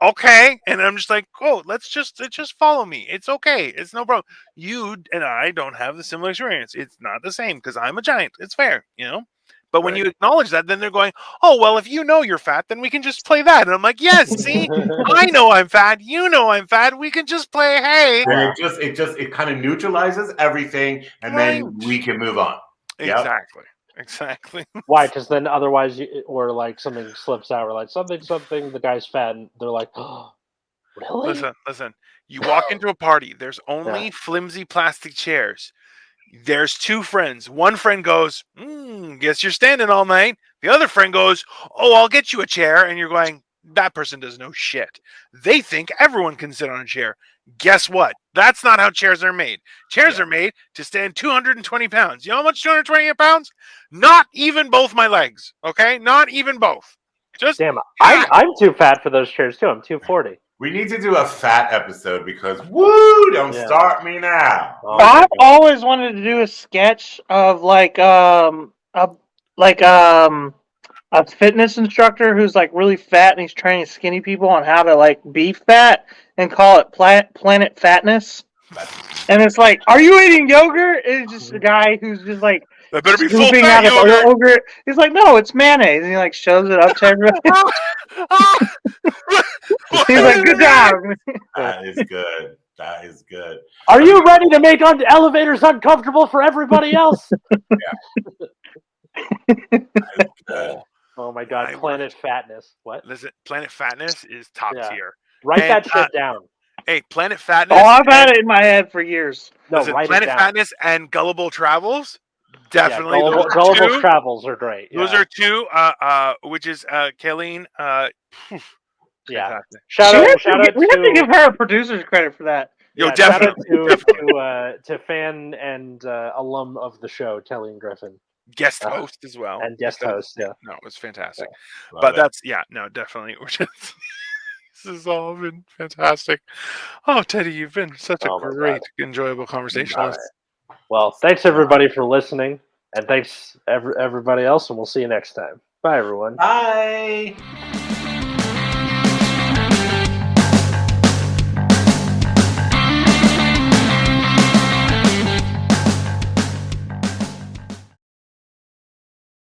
okay, and I'm just like, oh, just follow me. It's okay. It's no problem. You and I don't have the similar experience. It's not the same, because I'm a giant. It's fair, you know? But when you acknowledge that, then they're going, oh, well, if you know you're fat, then we can just play that. And I'm like, yes, see, I know I'm fat. You know I'm fat. We can just play, hey. And it kind of neutralizes everything, and then we can move on. Exactly. Exactly. Why? Because then otherwise, or like something slips out, or like something, the guy's fat, and they're like, oh, really? Listen. You walk into a party. There's only flimsy plastic chairs. There's two friends. One friend goes, guess you're standing all night. The other friend goes, oh, I'll get you a chair. And you're going, that person does no shit. They think everyone can sit on a chair. Guess what? That's not how chairs are made. Chairs are made to stand 220 pounds. You know how much 220 pounds? Not even both my legs. Okay? Not even both. Just damn, I'm too fat for those chairs too. I'm 240. We need to do a fat episode, because don't start me now. I've always wanted to do a sketch of like a fitness instructor who's like really fat, and he's training skinny people on how to like be fat, and call it Planet Fatness. And it's like, are you eating yogurt? It's just a guy who's just like, that better be full fat out of yogurt. He's like, no, it's mayonnaise. And he like shows it up to everybody. He's like, good job. That is good. That is good. Are you ready to make elevators uncomfortable for everybody else? Oh my God, Planet Fatness. What? Listen, Planet Fatness is top tier. Write that shit down. Hey, Planet Fatness. Oh, I've had it in my head for years. No, Listen, write it Planet down. Fatness and Gullible Travels. Definitely, yeah, those are Gullible's two. Travels are great. Yeah. Those are two. Which is Kayleen. yeah. Fantastic. Shout out We have to to give her a producer's credit for that. Yo, yeah, shout out definitely. to fan and alum of the show, Kelly Griffin, Guest host as well. and guest host. Yeah. No, it was fantastic. Love But it. that's no, definitely. We're just this has all been fantastic. Oh, Teddy, you've been such a Oh, my great, enjoyable conversationalist. Well, thanks everybody for listening, and thanks everybody else, and we'll see you next time. Bye, everyone. Bye.